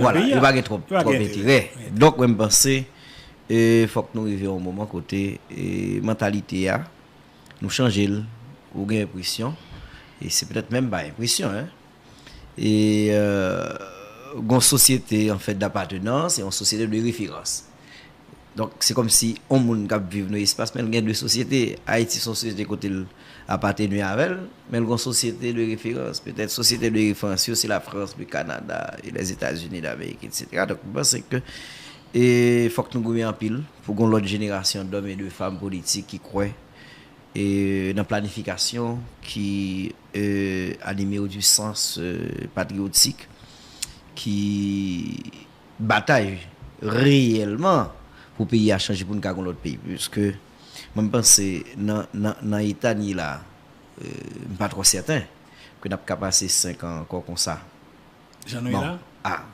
Voilà, il n'y a pas trop intérêt. Donc, je pense il faut que nous arrivions au moment côté mentalité, nous changer, ou gain impression, et c'est peut-être même pas impression. Hein? Et une société en fait d'appartenance et une société de référence. Donc, c'est comme si on monde qui vit dans l'espace, mais il y a deux sociétés. Haïti, son société côté appartenir à elle, mais une société de référence. Peut-être société de référence, c'est la France, le Canada, et les États-Unis d'Amérique, etc. Donc, je pense que il faut que nous gouvernions en pile pour que l'autre génération d'hommes et de femmes politiques qui croient et dans la planification, qui animée du sens patriotique, qui bataille réellement pour le pays à changer pour nous gagner l'autre pays. Puisque moi, je pense que dans l'état là, je ne suis pas trop certain que nous avons passé 5 ans encore comme ça. J'en ai là? Ah,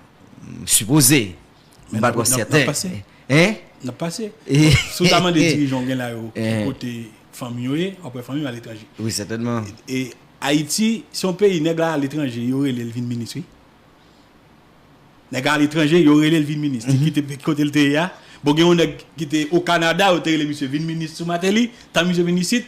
supposé. Mais pas trop certain. Hein? N'a passé. Soudainement des dirigeants là côté famille après famille à l'étranger. Oui, certainement. Et Haïti, si on pays nèg à l'étranger, il y aurait le ministre. Nèg à l'étranger, il y aurait le ministre qui était côté le TIA. Bon, on qui était au Canada, au télé monsieur vin ministre sous Mateli, tant monsieur ministre,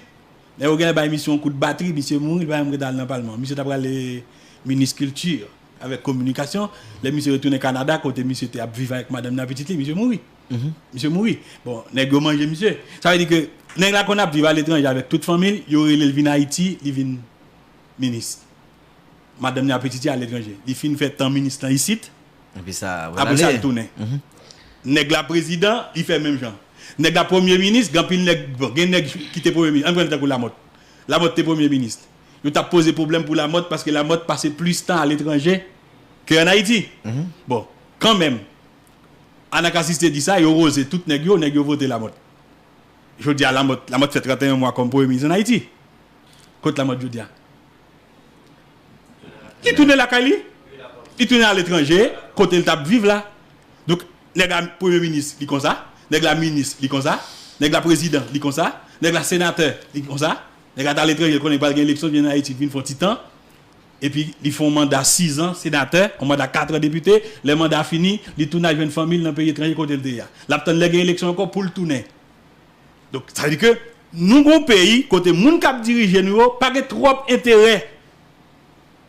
et on gagne ba émission coup de batterie, monsieur mourir, il va me dans le parlement. Monsieur t'a le ministre culture avec communication, les monsieur retourné au Canada côté monsieur était à vivre avec madame Napetiti, monsieur mourir. Monsieur mourir. Bon, nèg go manger monsieur. Ça veut dire que nèg là qu'on a vivre à l'étranger avec toute famille, il aurait le vin Haïti, il vient ministre. Madame Napetiti à l'étranger. Il fin fait tant ministre ici. Et puis ça après ça il tourne. Nèg la président, il fait même genre. Nèg la premier ministre, grand pile nèg qui était premier ministre. On prend pour la mode. La mode était premier ministre. Il t'a posé problème pour la mode parce que la mode passait plus de temps à l'étranger qu'en Haïti. Bon, quand même, on a assisté dit ça, il a osé tout nèg yo voté la mode. Je dis à la mode fait 31 mois comme premier ministre en Haïti. Côté la mode je dis. Il tourne la Cali, il tourne à l'étranger, côté il t'a vivre là. Donc nèg la premier ministre li comme ça, nèg la ministre li comme ça, nèg la président li comme ça, nèg la sénateur li comme ça, nèg la dans l'étranger connaît pas l'élection vient en Haïti vinn font petit temps et puis ils font mandat 6 ans sénateur, un mandat 4 ans député, le mandat fini, ils tournent une famille dans pays étranger côté le DA. Là peut les élection encore pour le tourner. Donc ça veut dire que nous gon pays côté moun k'ap diriger nous pas trop intérêt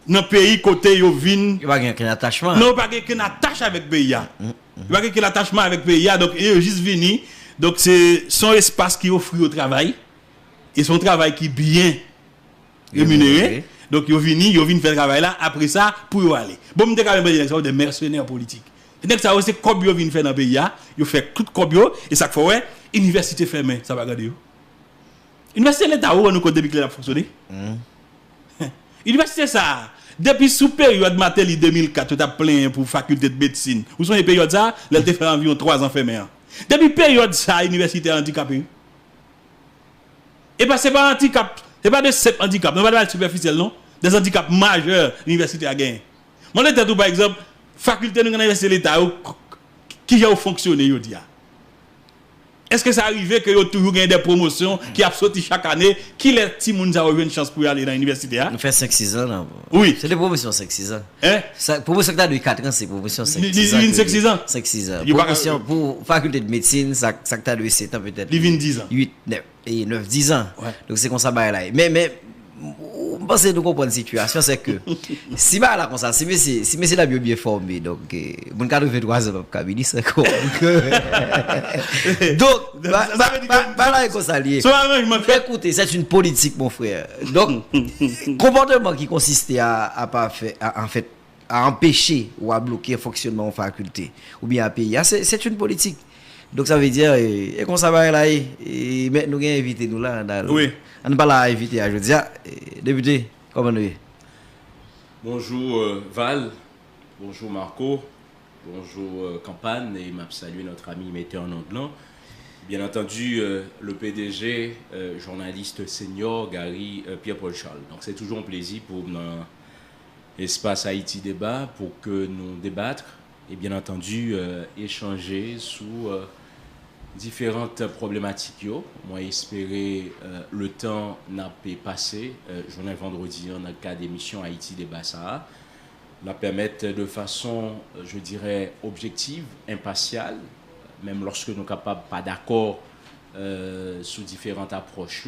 dans pays côté yo vinn il pas un attachement. Non, pas qu'un attache avec pays. Il pas qu'un attachement avec pays donc il juste vini. Donc c'est son espace qui offre au travail et son travail qui bien rémunéré. Donc il vient faire travail là après ça pour y aller. Bon me quand même dire des mercenaires politiques. Donc ça c'est comme yo vient faire dans pays yo fait tout comme yo et ça fait ouais université fermée, ça va regarder yo. Université l'état où nous depuis que a fonctionné. Université ça depuis sous période Matéli 2004, tu as plein pour faculté de médecine. Où sont les périodes ça? Elle te fait environ 3 ans fermé. Depuis période ça, université handicapée. Et pas c'est pas handicap, c'est pas de simple handicap, non pas de superficiel non, des handicaps majeurs l'université a gagné. Mon l'état tout par exemple, faculté de l'université l'état qui a fonctionné yo dia. Est-ce que ça arrive que vous toujours gagné des promotions qui a sorti chaque année qui les petits moun ça une chance pour aller dans l'université On fait 5-6 ans là. Oui. C'est des promotions 5-6 ans. Hein? Ça promotion que tu as de 4 ans c'est promotion 5-6 ans. 5-6 ans. 5-6 ans. Promotion pour faculté de médecine ça que tu as de 7 ans peut-être. 10 ans. 8 9 et 9 10 ans. Ouais. Donc c'est comme ça bah là. Mais je pense que nous comprenons la situation, c'est que si bah là comme ça, si monsieur là bien formé, donc mon 83 ans pas ministre quoi. Donc bah là comme ça lié. Écoutez, c'est une politique mon frère. Donc comportement qui consistait à pas faire en fait à empêcher ou à bloquer le fonctionnement en faculté ou bien à payer, c'est une politique. Donc ça veut dire et comme ça va là et mais nous gain invité nous là oui. On pas là invité à jeudi député comment nous Bonjour Val, bonjour Marco, bonjour Campagne et m'a salué notre ami metteur en Anglais. Bien entendu le PDG journaliste senior Gary Pierre-Paul Charles. Donc c'est toujours un plaisir pour l'espace Haïti débat pour que nous débattre et bien entendu échanger sous différentes problématiques. Moi, espérer le temps n'a pas passé. Journée vendredi, on a cas d'émission Haïti débat ça. la permettre de façon, je dirais, objective, impartiale, même lorsque nous sommes capables pas d'accord sous différentes approches,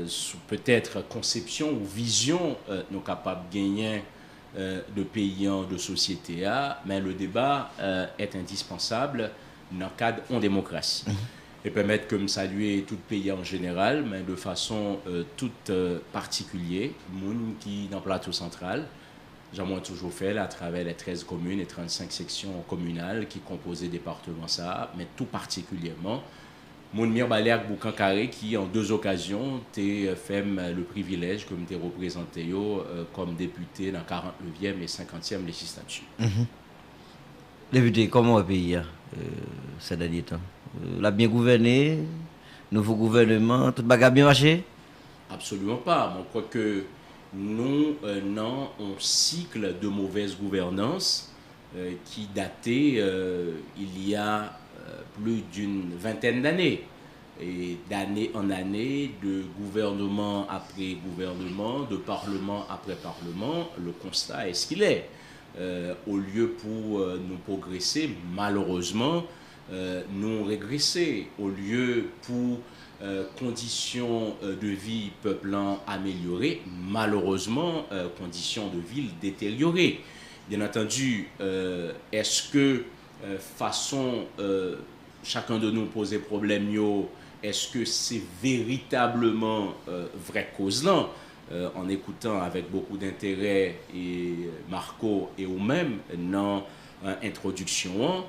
sous peut-être conception ou vision, nous sommes capables de gagner de pays, de société, mais le débat est indispensable dans le cadre en démocratie. Et permettre de saluer tout pays en général, mais de façon toute particulière, les gens qui dans le plateau central, j'en ai toujours fait à travers les 13 communes et 35 sections communales qui composent le département ça, mais tout particulièrement, mon Mirbaléac Boucan-Carré qui en 2 occasions t'ai fait le privilège que m'était représenté comme député dans la 49e et 50e législature. Député, comment le pays ces derniers temps? L'a bien gouverné, nouveau gouvernement, tout le bien marché? Absolument pas. Je crois que nous avons un cycle de mauvaise gouvernance qui datait il y a plus d'une vingtaine d'années. Et d'année en année, de gouvernement après gouvernement, de parlement après parlement, le constat est ce qu'il est. Au lieu pour nous progresser, malheureusement, nous régresser. Au lieu pour conditions de vie peuplant améliorées, malheureusement, conditions de vie détériorées. Bien entendu, est-ce que façon chacun de nous poser problème, est-ce que c'est véritablement vraie cause là? En écoutant avec beaucoup d'intérêt et Marco et vous-même dans l'introduction,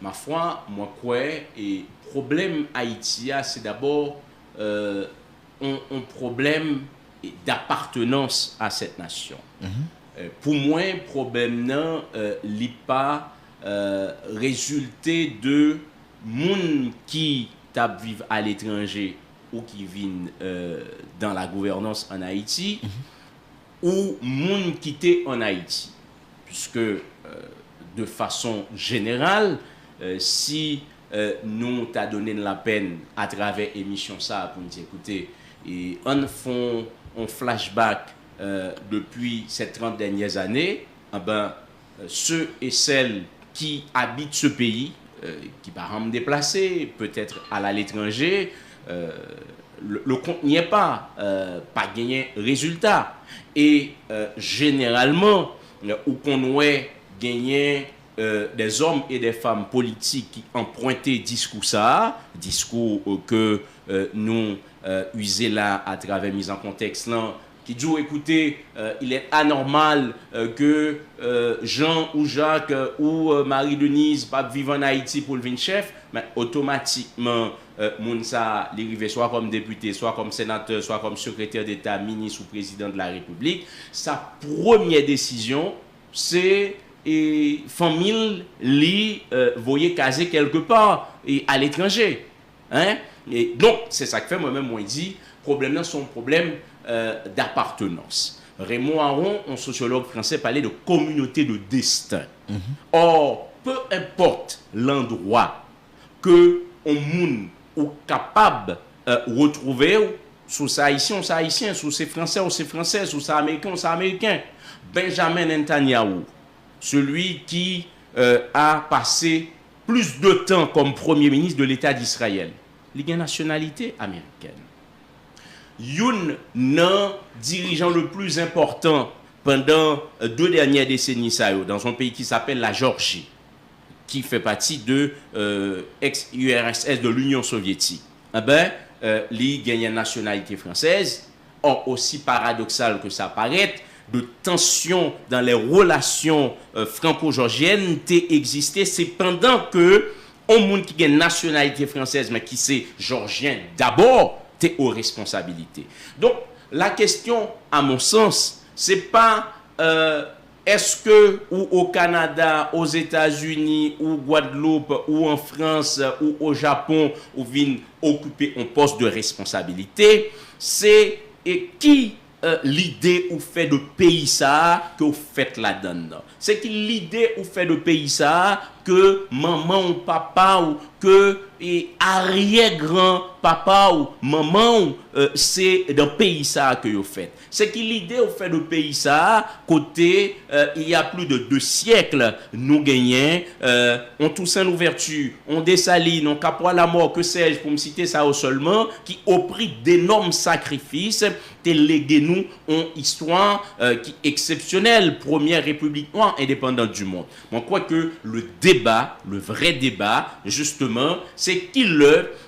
ma foi, moi quoi, et problème Haïti, c'est d'abord un problème d'appartenance à cette nation. Pour moi, problème non, n'est pas résulté de monde qui vivent à l'étranger ou qui vivent dans la gouvernance en Haïti, ou monde qui était en Haïti. Puisque de façon générale, si nous t'a donné la peine à travers l'émission ça pour nous dire écoutez, et on font un flashback depuis ces 30 dernières années, ceux et celles qui habitent ce pays, qui par me déplacer, peut-être à l'étranger, le compte n'y est pas gagné résultat. Et généralement, où qu'on ait gagné des hommes et des femmes politiques qui empruntaient discours que nous usons là à travers mise en contexte là, qui dit écoutez, il est anormal que Jean ou Jacques ou Marie-Denise pas vivent en Haïti pour le venir chef, mais automatiquement Mounsa l'arrivé soit comme député, soit comme sénateur, soit comme secrétaire d'État, ministre ou président de la République. Sa première décision, c'est famille li voyez caser quelque part et à l'étranger. Hein? Et donc c'est ça que fait moi-même moi dit problème là sont problème d'appartenance. Raymond Aron, un sociologue français, parlait de communauté de destin. Or, peu importe l'endroit que on moun ou capable retrouver sous ça haïtien, c'est haïtien, sous c'est français ou c'est français, sous ça américain ou c'est américain. Benjamin Netanyahu, celui qui a passé plus de temps comme premier ministre de l'État d'Israël, il a une nationalité américaine. Youn nan dirigeant le plus important pendant 2 dernières décennies dans un pays qui s'appelle la Géorgie, qui fait partie de ex-URSS de l'Union soviétique. Il gagne une nationalité française. Or, aussi paradoxal que ça paraît, de tensions dans les relations franco-georgiennes existé. C'est pendant que on monde qui gagne nationalité française mais qui c'est georgien d'abord, t'es aux responsabilités. Donc la question, à mon sens, c'est pas est-ce que ou au Canada, aux États-Unis, ou Guadeloupe, ou en France, ou au Japon, ou viennent occuper un poste de responsabilité, c'est qui l'idée ou fait de pays ça que vous faites là-dedans. C'est qui l'idée ou fait de pays ça que maman ou papa ou que arrière-grand-papa ou maman, c'est dans le pays ça que vous faites. C'est que l'idée au fait de pays ça, côté, il y a plus de 2 siècles, nous gagnons, on Toussaint l'ouverture, on Dessalines, on Capois la mort, que sais-je, pour me citer ça seulement, qui au prix d'énormes sacrifices, légué nous une histoire qui est exceptionnelle, première république noire indépendante du monde. Moi, je crois que le débat, le vrai débat, justement, c'est qu'il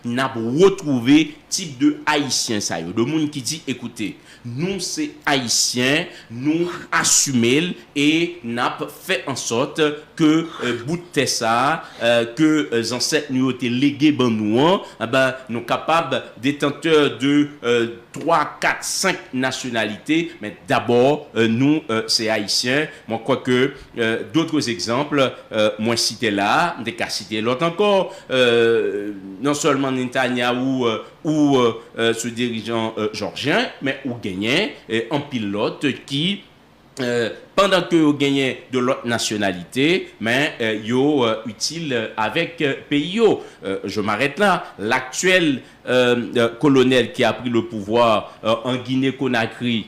n'a retrouvé type de haïtien, ça y est, de monde qui dit, écoutez, nous, c'est haïtiens, nous assumons et n'a fait en sorte que bout de ça, que les ancêtres nous ont été légués ben nous, ben, nous capables détenteurs de 3, 4, 5 nationalités, mais d'abord, nous, c'est haïtiens. Moi, je crois que d'autres exemples, moi, cité là, des cas cités l'autre encore, non seulement Netanyahu ou ce dirigeant georgien, mais ou gagné un pilote qui, pendant que vous gagnez de l'autre nationalité, mais yo utile avec pays. Je m'arrête là. L'actuel colonel qui a pris le pouvoir en Guinée-Conakry,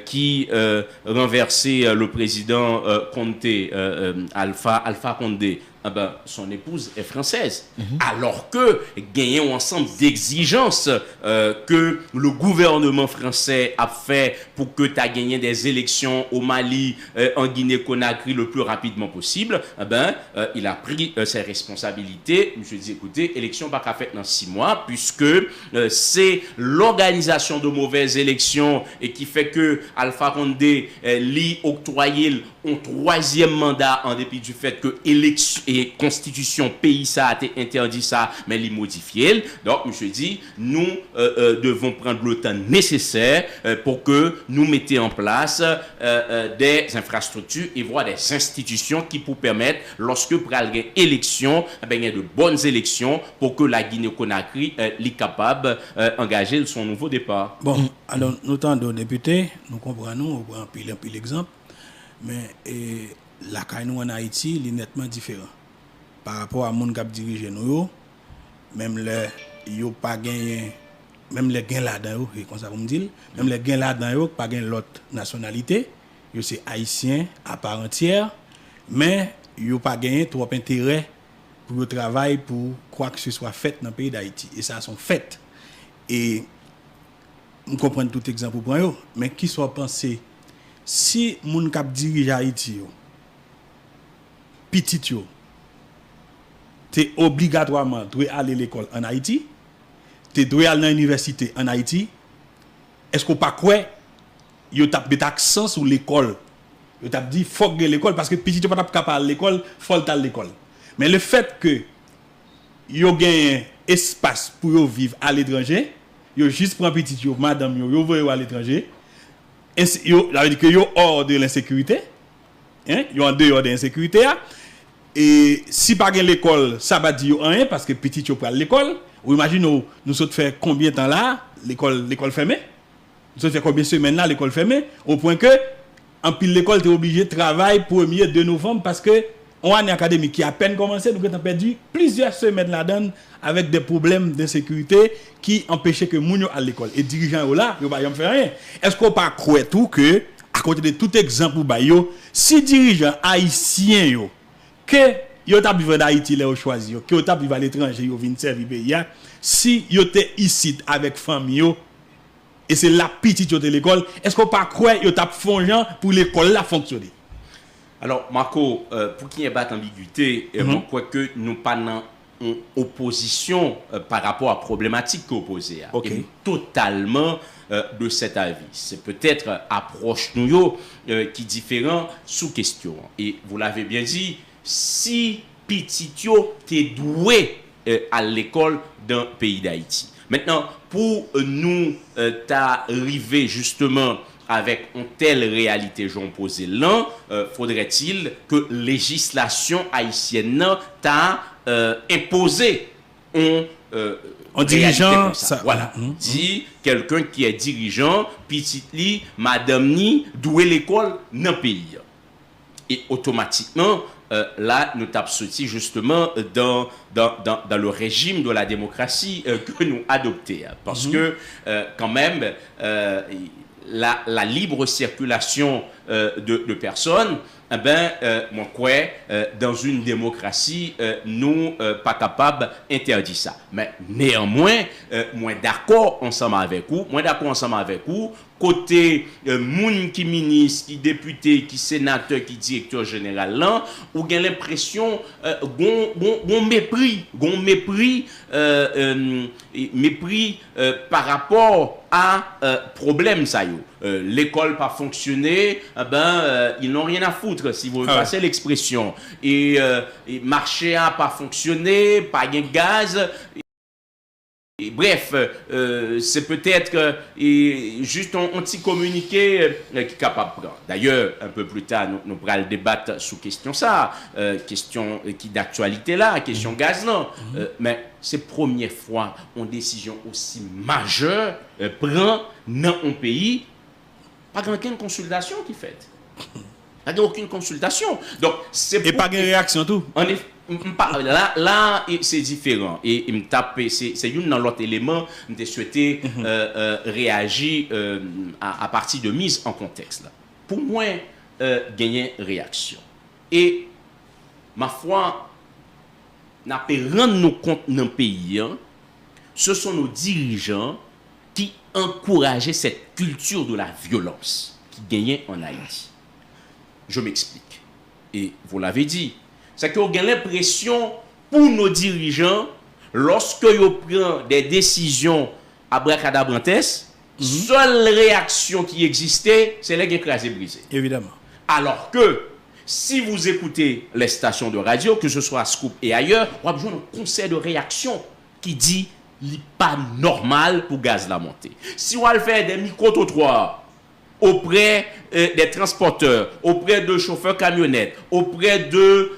qui renversait le président Condé, Alpha Condé, ah ben, son épouse est française. Alors que gagner un ensemble d'exigences que le gouvernement français a fait pour que tu aies gagné des élections au Mali, en Guinée-Conakry le plus rapidement possible, ah ben, il a pris ses responsabilités. Je dis, écoutez, élection pas qu'à faire dans 6 mois, puisque c'est l'organisation de mauvaises élections et qui fait que Alpha Condé l'y octroyé un 3e mandat en dépit du fait que élection et constitution pays ça a été interdit ça, mais l'y modifié. Donc, monsieur dit, nous devons prendre le temps nécessaire pour que nous mettions en place des infrastructures et voire des institutions qui pour permettre, lorsque pour une élection, il y a de bonnes élections pour que la Guinée-Conakry soit capable d'engager son nouveau départ. Bon, alors, nous tant de députés, nous comprenons, on prend un pile exemple, mais la CAINO en Haïti est nettement différent. Par rapport à mon cap dirigé nous, même les yo pas gagné, même les gains là-dedans, comme ça vous me dites, même les gains là-dedans, pas gagné l'autre nationalité, yo c'est haïtien à part entière, mais yo pas gagné trop intérêt pour le travail, pour quoi que ce soit fait dans le pays d'Haïti. Et ça sont faits. Et nous comprenons tout exemple pour eux, mais qui soit pensé, si mon cap dirige Haïti, petit yo, tu obligatoirement dois aller à l'école en Haïti, tu dois aller à l'université en Haïti, est-ce qu'on pas quoi yo t'a mis accent sur l'école, yo t'a dit faut que l'école parce que petit yo pas capable à l'école, faut aller à l'école. Mais le fait que yo gagne espace pour yo vivre à l'étranger, yo juste prend petit yo madame yo voyez à l'étranger, yo ça veut dire que yo hors de l'insécurité, hein, yo en dehors de l'insécurité. Et si pas gain l'école, ça va dire rien parce que petit yo prend l'école. Ou imagine nous sommes fait combien de temps là l'école fermée? Nous sommes fait combien de semaines là l'école fermée au point que en pile l'école tu es obligé de travailler 1er 2 novembre parce que on a une académie qui a à peine commencé, nous avons perdu plusieurs semaines là-dedans avec des problèmes d'insécurité qui empêchaient que moun yo à l'école. Et dirigeants là, yo pas faire rien. Est-ce qu'on pas croire tout que à côté de tout exemple ba yo, si dirigeants haïtiens yo que yo t'a vivre d'Haïti là au choisi yo, que yo t'a vivre à l'étranger yo vinn servir pays, si yo t'es ici avec famille yo et c'est la petite yo de l'école, est-ce qu'on pas croire yo t'a fongeant pour l'école là fonctionner? Alors, Marco, pour qu'il n'y ait pas d'ambiguïté, je crois que nous pas en opposition par rapport à la problématique opposée. Okay. Et totalement de cet avis. C'est peut-être approche nous qui est différent sous question. Et vous l'avez bien dit, si Pititio t'es doué à l'école d'un pays d'Haïti. Maintenant, pour nous t'arriver justement avec une telle réalité, j'en posais là, faudrait-il que législation haïtienne t'a imposé un dirigeant ça. Voilà. Dit quelqu'un qui est dirigeant, petit li, madame ni, doué l'école dans le pays. Et automatiquement, là, nous t'avons sorti justement dans le régime de la démocratie que nous adoptons. Parce que, quand même, la libre circulation de personnes, eh ben, moi, dans une démocratie, nous pas capables d'interdire ça. Mais néanmoins, moi d'accord ensemble avec vous, côté moun qui ministre, qui député, qui sénateur, qui directeur général là, ou gain l'impression gon mépris par rapport à problème ça yo. L'école pas fonctionné, ils n'ont rien à foutre si vous passez l'expression. Et marché a pas fonctionné, pas de gaz. Et bref, c'est peut-être juste un petit communiqué qui est capable de prendre. D'ailleurs, un peu plus tard, nous pourrons débattre sous question ça, question qui d'actualité là, question gaz là. Mais c'est la première fois une décision aussi majeure prend dans un pays, pas aucune consultation qui est faite. Pas aucune consultation. Donc, et pas de réaction tout. Là c'est différent. Et il me tape, c'est une dans l'autre élément, je souhaité réagir à partir de mise en contexte. Là. Pour moi, gagner réaction. Et ma foi, n'a pas rendre nous compte dans le pays, ce sont nos dirigeants qui encourageaient cette culture de la violence qui gagnait en Haïti. Je m'explique. Et vous l'avez dit, c'est qu'on a l'impression pour nos dirigeants, lorsque ils prennent des décisions à bracadabrantes, seule réaction qui existait, c'est les écrasés brisés. Évidemment. Alors que, si vous écoutez les stations de radio, que ce soit à Scoop et ailleurs, on a besoin d'un conseil de réaction qui dit qu'il n'est pas normal pour gaz la montée. Si on va faire des micro-trottoirs auprès des transporteurs, auprès de chauffeurs camionnettes, auprès de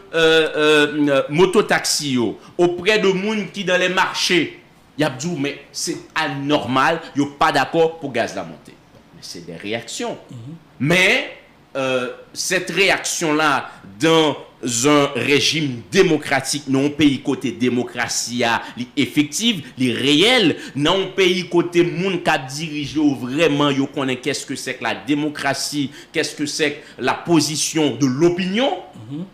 mototaxis, auprès de gens qui dans les marchés, il y a dit mais c'est anormal, il n'y a pas d'accord pour gaz la montée. Mais c'est des réactions. Mais cette réaction-là dans un régime démocratique, non un pays côté démocratie effective, les réels, non un pays côté monde qui a dirigé vraiment, yo connaît qu'est-ce que c'est que la démocratie, qu'est-ce que c'est que la position de l'opinion,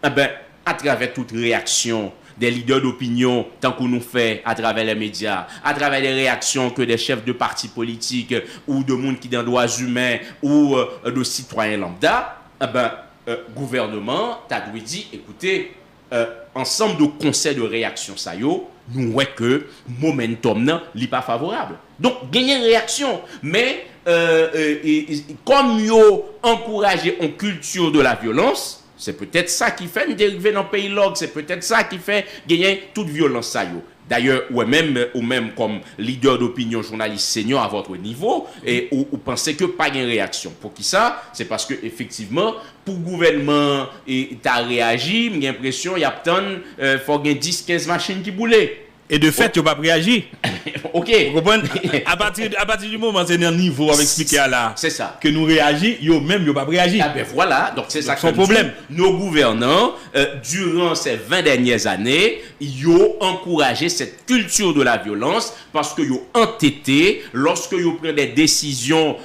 eh ben, à travers toute réaction des leaders d'opinion, tant qu'on nous fait à travers les médias, à travers les réactions que des chefs de partis politiques ou de monde qui dans droits humains ou de citoyens lambda, eh ben, gouvernement, t'as dû dire, écoutez, ensemble de conseils de réaction, ça yo, nous voyons que momentum n'est pas favorable. Donc, gagner réaction, mais comme yo encourager une culture de la violence, c'est peut-être ça qui fait une dérivée dans le pays log, c'est peut-être ça qui fait gagner toute violence, ça yo. D'ailleurs, ou même comme leader d'opinion, journaliste senior à votre niveau, et ou pensez que pas de réaction. Pour qui ça? C'est parce que effectivement, pour le gouvernement, tu as réagi, j'ai l'impression qu'il y a peut-être faut 10-15 machines qui boulaient. Et de fait, tu n'as pas réagi. Ok. Vous comprenez? À partir du moment où c'est un niveau avec expliqué à là, c'est ça. Que nous réagissons, ils n'ont pas réagi. Ah ben voilà, donc c'est ça son problème. Nos gouvernants, durant ces 20 dernières années, ils ont encouragé cette culture de la violence parce qu'ils ont entêté, lorsqu'ils prennent des décisions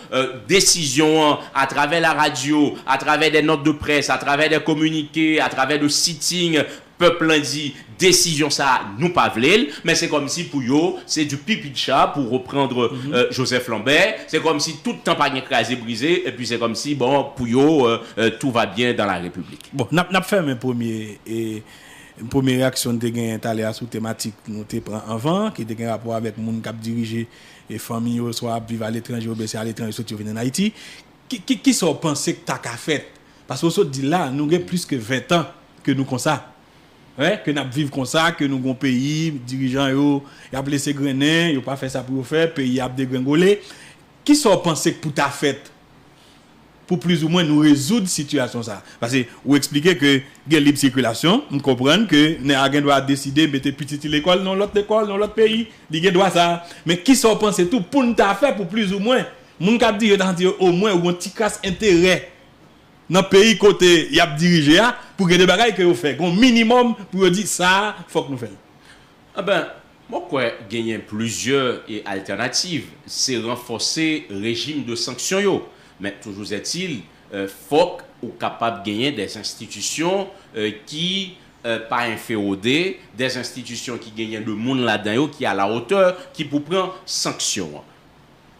à travers la radio, à travers des notes de presse, à travers des communiqués, à travers des sittings, peuple dit décision ça nous pas v'lel, mais c'est comme si pour yo c'est du pipi de chat pour reprendre Joseph Lambert, c'est comme si tout le temps pas écrasé brisé et puis c'est comme si bon pour yo tout va bien dans la République. Bon, n'a fait une première réaction de gain talé sous thématique nous te prend avant qui était un rapport avec monde qui diriger et famille soit vivre à l'étranger ou baisser à l'étranger soit venir en Haïti qui sont pensé que t'as qu'à fait parce que on dit là nous avons plus que 20 ans que nous comme ça. Ouais, que nous vivons comme ça, que nous avons un pays, dirigeants, ils ont laissé grener, ils n'ont pas fait ça pour faire, le pays a dégringolé. Qui sont pensés que pour ta fête, pour plus ou moins nous résoudre la situation ça? Parce que vous expliquez que il y a libre circulation, nous comprenons que nous doit décider de mettre petite l'école dans l'autre pays, il doit ça. Mais qui sont pensés tout pour nous ta fait pour plus ou moins? Nous cap dire au moins ou un petit casse intérêt dans le pays côté y a dirigé pour que des bagages que vous faites. Un minimum pour dire ça, faut que nous fassions. Ah ben, moi, quoi, gagner plusieurs alternatives, c'est renforcer le régime de sanctions. Yo. Mais toujours est-il, faut qu'on soit capable de gagner des institutions qui pas inféodées, des institutions qui gagnent le monde là-dedans, qui à la hauteur, qui pour prendre sanction.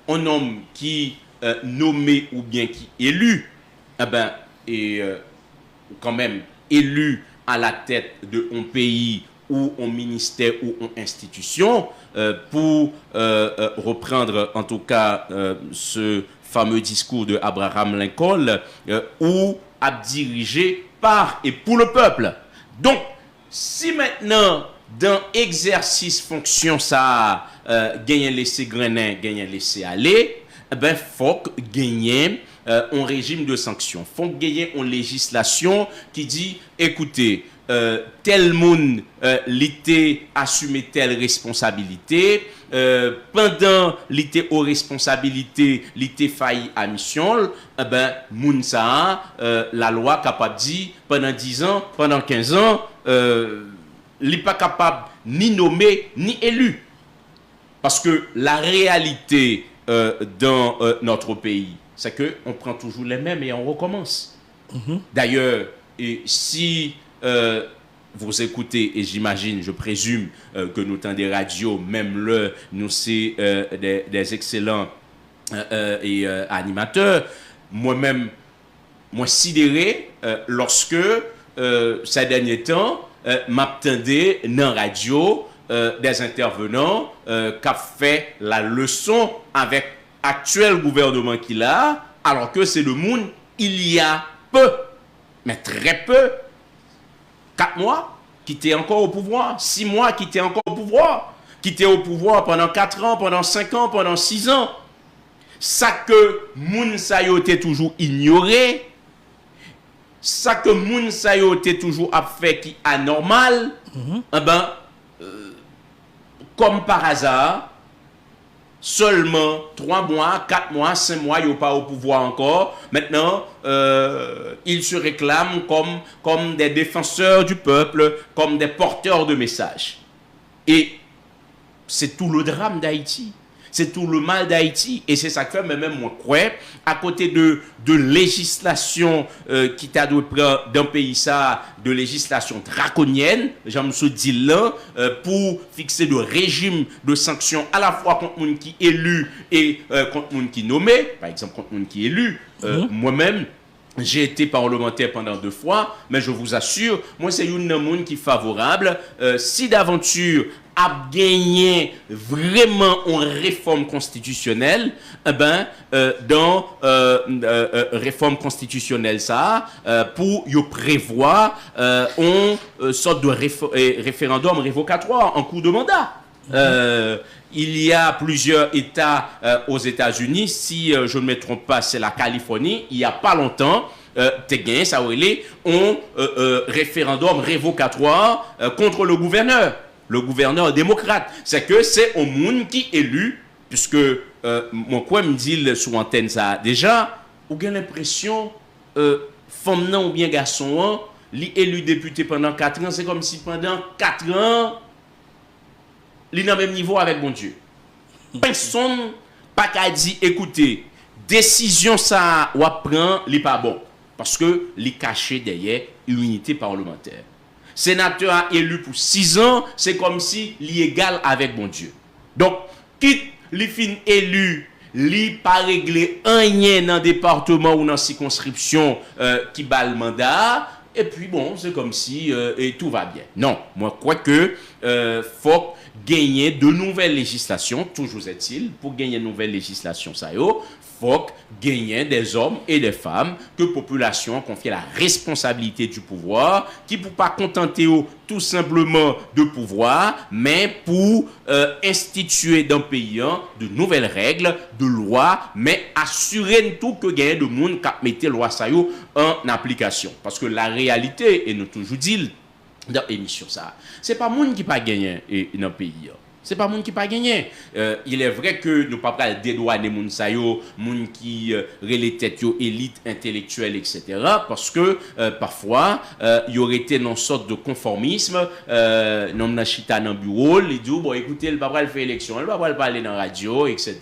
Un homme qui nommé ou bien qui élu, eh ben, et quand même élu à la tête d'un pays ou un ministère ou une institution, pour reprendre en tout cas ce fameux discours de Abraham Lincoln, ou à diriger par et pour le peuple. Donc, si maintenant, dans l'exercice fonction, ça gagner laisser grainer, gagner laisser aller, eh ben, faut gagner un régime de sanctions. Faut gagner une législation qui dit, écoutez, tel monde l'été assumé telle responsabilité, pendant l'été aux responsabilités, l'été failli à mission, eh ben, moun ça, la loi capable dit, pendant 10 ans, pendant 15 ans, n'est pas capable ni nommer, ni élu. Parce que la réalité dans notre pays, c'est qu'on prend toujours les mêmes et on recommence. D'ailleurs, si vous écoutez, et j'imagine, je présume que nous temps des radios, même nous c'est des excellents animateurs, moi-même, moi sidéré lorsque ces derniers temps, m'attendais dans la radio des intervenants qui ont fait la leçon avec l'actuel gouvernement qu'il a, alors que c'est le monde il y a peu, mais très peu, 4 mois qui étaient encore au pouvoir, 6 mois qui étaient encore au pouvoir, qui étaient au pouvoir pendant 4 ans, pendant 5 ans, pendant 6 ans. Ça que moun sa yo était toujours ignoré, ça que moun sa yo était toujours à fait qui anormal, eh ben, comme par hasard, seulement 3 mois, 4 mois, 5 mois, il n'y a pas au pouvoir encore. Maintenant, ils se réclament comme des défenseurs du peuple, comme des porteurs de messages. Et c'est tout le drame d'Haïti. C'est tout le mal d'Haïti. Et c'est ça que fait, mais même moi, crois, à côté de législation qui t'a dû prendre d'un pays ça, de législation draconienne, j'en me suis dit là, pour fixer le régime de sanctions à la fois contre les gens qui élu et contre les gens qui nommé, par exemple contre les gens qui élu, moi-même, j'ai été parlementaire pendant 2 fois, mais je vous assure, moi c'est une monde qui est favorable. Si d'aventure a gagné vraiment une réforme constitutionnelle, eh ben, dans réforme constitutionnelle ça, pour y prévoir une sorte de référendum révocatoire en cours de mandat. Il y a plusieurs États aux États-Unis, si je ne me trompe pas, c'est la Californie, il n'y a pas longtemps, gagné, ça aurait un référendum révocatoire contre le gouverneur démocrate. C'est que c'est un monde qui est élu, puisque mon quoi me dit sous antenne ça déjà, ou bien l'impression, femme non ou bien garçon, l'élu député pendant 4 ans, c'est comme si pendant 4 ans, il est au même niveau avec mon Dieu. Personne pas qu'à dire, écoutez, décision ça ou prend, il n'est pas bon. Parce que il caché derrière une unité parlementaire. Sénateur a élu pour 6 ans, c'est comme si il est égal avec mon Dieu. Donc, quitte les fin élu, il pas réglé rien dans le département ou dans la circonscription qui bat le mandat. Et puis bon, c'est comme si et tout va bien. Non, moi je crois que faut gagner de nouvelles législations, toujours est-il, pour gagner de nouvelles législations, ça y est, faut gagner des hommes et des femmes que la population confie la responsabilité du pouvoir, qui ne peut pas contenter tout simplement de pouvoir, mais pour instituer dans le pays de nouvelles règles, de lois, mais assurer tout que gagner de monde qui mette loi ça y est en application. Parce que la réalité, et nous toujours dit dans l'émission ça, c'est pas monde qui pas gagné dans le pays. C'est pas moun qui pas gagné. Il est vrai que nous pas pas dédouaner moun sa yo, moun qui relè tête yo élite intellectuelle etc. parce que parfois il y aurait été une sorte de conformisme non na chita dans bureau, il dit bon écoutez, le pas le faire élection, le pas le parler dans radio etc.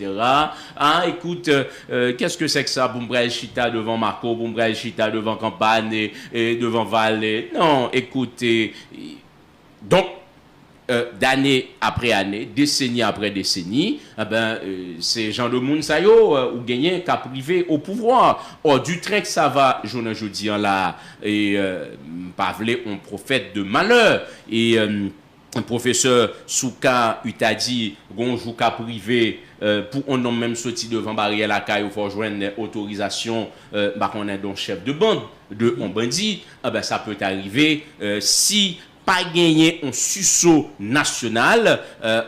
Ah écoute qu'est-ce que c'est que ça pour me chita devant Marco, pour me chita devant Campagne et devant Val. Non, écoutez donc d'année après année, décennie après décennie, c'est Jean de Mounsayo ou gagné qu'à privé au pouvoir. Or, du train que ça va, je dis là, et pas un prophète de malheur. Et un professeur Souka a dit, gonjou qu'à privé, pour on non même sorti devant barrière la caille, il faut joindre autorisation, on est donc chef de bande, de on bandit, ça peut arriver si pas gagner un sursaut national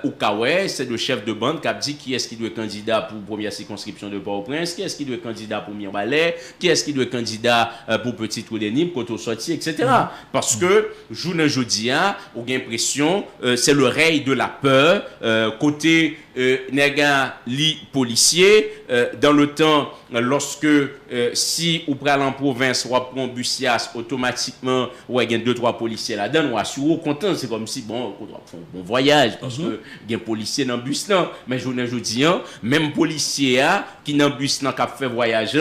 au Kawé, c'est le chef de bande qui a dit qui est-ce qui doit être candidat pour première circonscription de Port-au-Prince, qui est-ce qui doit être candidat pour Mirbalais, qui est-ce qui doit être candidat pour Petit Trou-des-Nîmes, Côte sorti, etc. Parce que, journée jodia, on a l'impression, c'est le règne de la peur, côté nègre li policier, dans le temps, lorsque si ou pral en province ou prend Bussias, automatiquement, ou il y a 2-3 policiers là-dedans, ou assuré content, c'est comme si bon voyage, parce que il y a un policier dans le bus là, mais je vous dis, même policier qui dans le bus là, qui a fait voyage,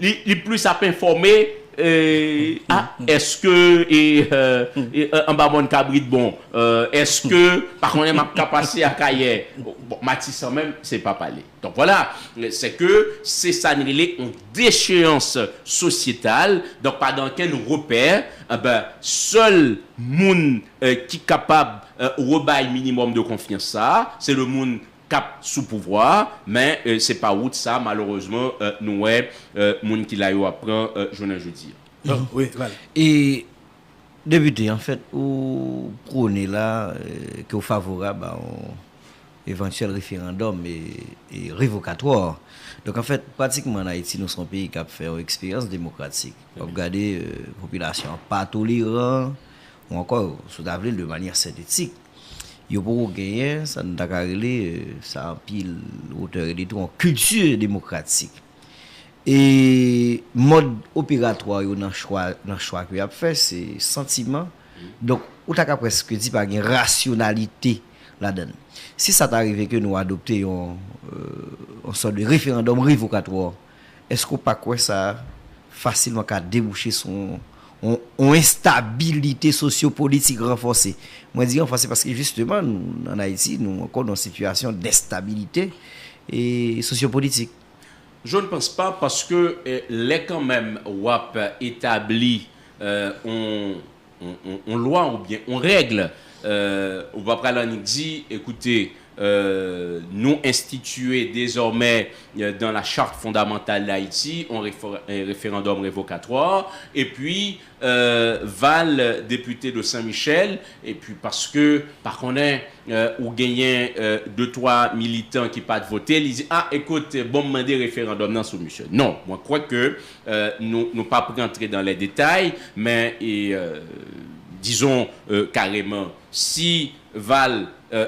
il plus à informer. Est-ce que en bas mon cabrit bon est-ce que par contre m'a passé à Cahiers bon Matisse même c'est pas parler. Donc voilà, c'est que c'est ça une déchéance sociétale, donc pendant qu'elle nous repère seul monde qui capable rebaille minimum de confiance ça, c'est le monde cap sous pouvoir, mais c'est pas route ça malheureusement nous monde qui l'a eu apprend jeudi. Oui, voilà. Et député en fait ou prôner là que est favorable à un éventuel référendum et révocatoire. Donc en fait pratiquement en Haïti nous sommes un pays qui a fait une expérience démocratique. On regarder population pas tolérant ou encore sous d'avril de manière synthétique. Yo pour gagner ça nous dakarelé ça pile hauteur et tout en culture démocratique et mode opératoire yo dans choix que y a fait c'est sentiment donc ou ta presque dit pas une rationalité là-dedans. Si ça t'arrive que nous adoptions un sorte de référendum révocatoire, est-ce qu'on pas quoi ça facilement qu'à déboucher son instabilité sociopolitique renforcée. Moi je dis renforcée parce que justement en Haïti nous encore dans une situation d'instabilité et sociopolitique. Je ne pense pas parce que les quand même WAP établi on loi ou bien on règle on va pas dit écoutez nous instituer désormais dans la charte fondamentale d'Haïti un référendum révocatoire et puis Val député de Saint-Michel et puis parce que par contre ou gagné 2-3 militants qui pas de voter ils disent écoute bon demander référendum dans soumission. Non, moi je crois que nous pas rentrer dans les détails mais disons carrément si Val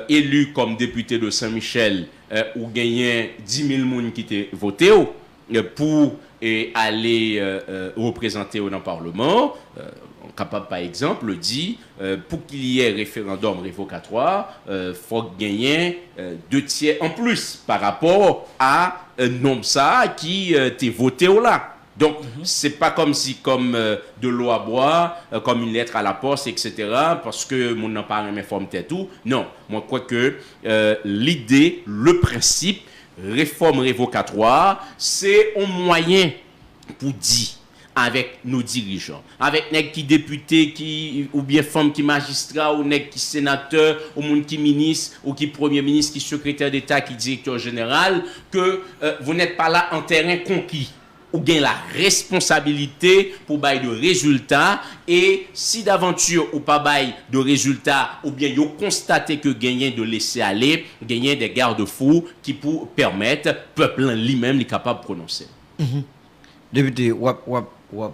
élu comme député de Saint-Michel ou gagné 10 000 personnes qui étaient voté pour aller représenter dans le Parlement, capable par exemple dit pour qu'il y ait référendum révocatoire, faut gagner 2/3 en plus par rapport à un nombre ça qui t'est voté là. Donc, c'est pas comme si, comme de l'eau à boire, comme une lettre à la poste, etc., parce que mon n'a pas une forme tête tout. Non, moi, je crois que l'idée, le principe, réforme révocatoire, c'est un moyen pour dire avec nos dirigeants, avec nèg qui député, qui ou bien femme qui magistrat, ou nèg qui sénateur, ou monde qui ministre, ou qui premier ministre, qui secrétaire d'État, qui directeur général, que vous n'êtes pas là en terrain conquis. Ou bien la responsabilité pour bail de résultats et si d'aventure ou pas bail de résultats ou bien vous constatez que gagner de laisser aller, gagner des garde-fous qui pour permettre peuple lui-même est capable de prononcer. Député, vous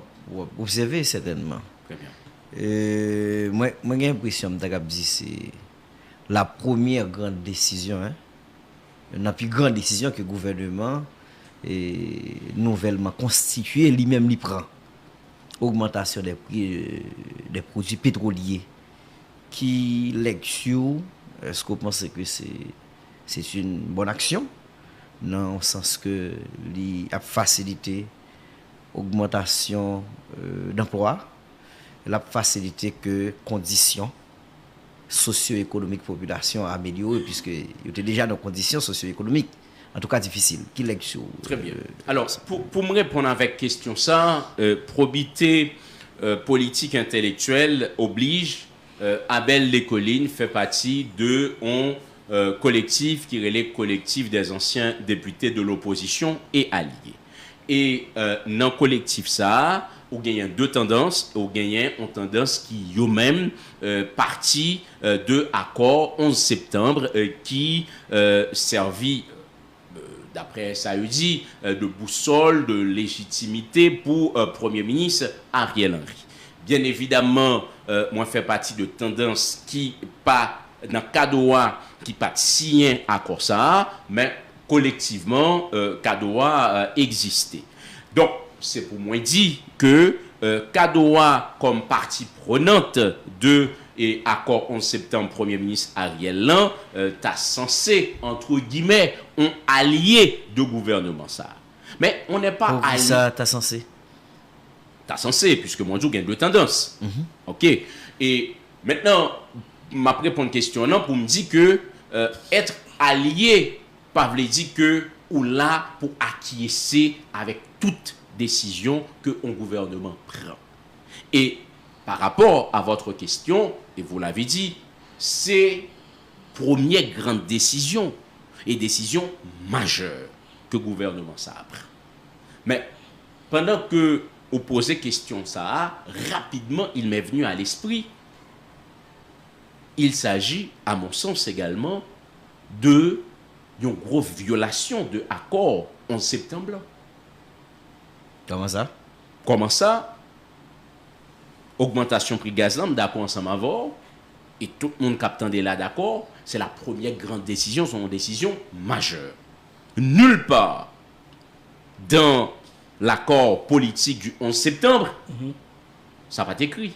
observez certainement. Très bien. Moi j'ai l'impression que c'est la première grande décision, hein, la plus grande décision que le gouvernement nouvellement constitué lui-même prend. Augmentation des prix des produits pétroliers. Qui lecture, est-ce que vous pensez que c'est une bonne action? Dans le sens que il a facilité augmentation d'emploi, la facilité que conditions socio-économiques population améliorées puisque il était déjà dans conditions socio-économiques en tout cas difficiles. Qui lecture? Très bien. Alors pour me répondre avec question ça, probité politique intellectuelle oblige. Abel Lécoline fait partie de un collectif qui relève collectif des anciens députés de l'opposition et alliés. Et dans le collectif ça, on gagne deux tendances, on gagne une tendance qui eux-mêmes partie de accord 11 septembre qui servit d'après ça dit de boussole de légitimité pour Premier ministre Ariel Henry. Bien évidemment, moi je fais partie de tendances qui pas dans le cadre qui pas signé accord ça, mais collectivement cadre existait. Donc c'est pour moi dire que cadre comme partie prenante de et accord 11 septembre Premier ministre Ariel Henry t'as censé entre guillemets un allié de gouvernement ça. Mais on n'est pas allié. Ça t'as censé. T'as censé, puisque moi, je gagne deux tendances. OK. Et maintenant, ma réponse question non pour me dire que être allié, pas veut dire que ou là pour acquiescer avec toute décision que un gouvernement prend. Et par rapport à votre question, et vous l'avez dit, c'est première grande décision et décision majeure que le gouvernement ça prend. Mais pendant que vous posez question ça, rapidement il m'est venu à l'esprit, il s'agit à mon sens également de une grosse violation de l'accord 11 septembre. Comment ça? Comment ça? Augmentation prix gaz, d'accord ensemble avant, et tout le monde capte là d'accord, c'est la première grande décision, c'est une décision majeure. Nulle part dans l'accord politique du 11 septembre, ça va être écrit.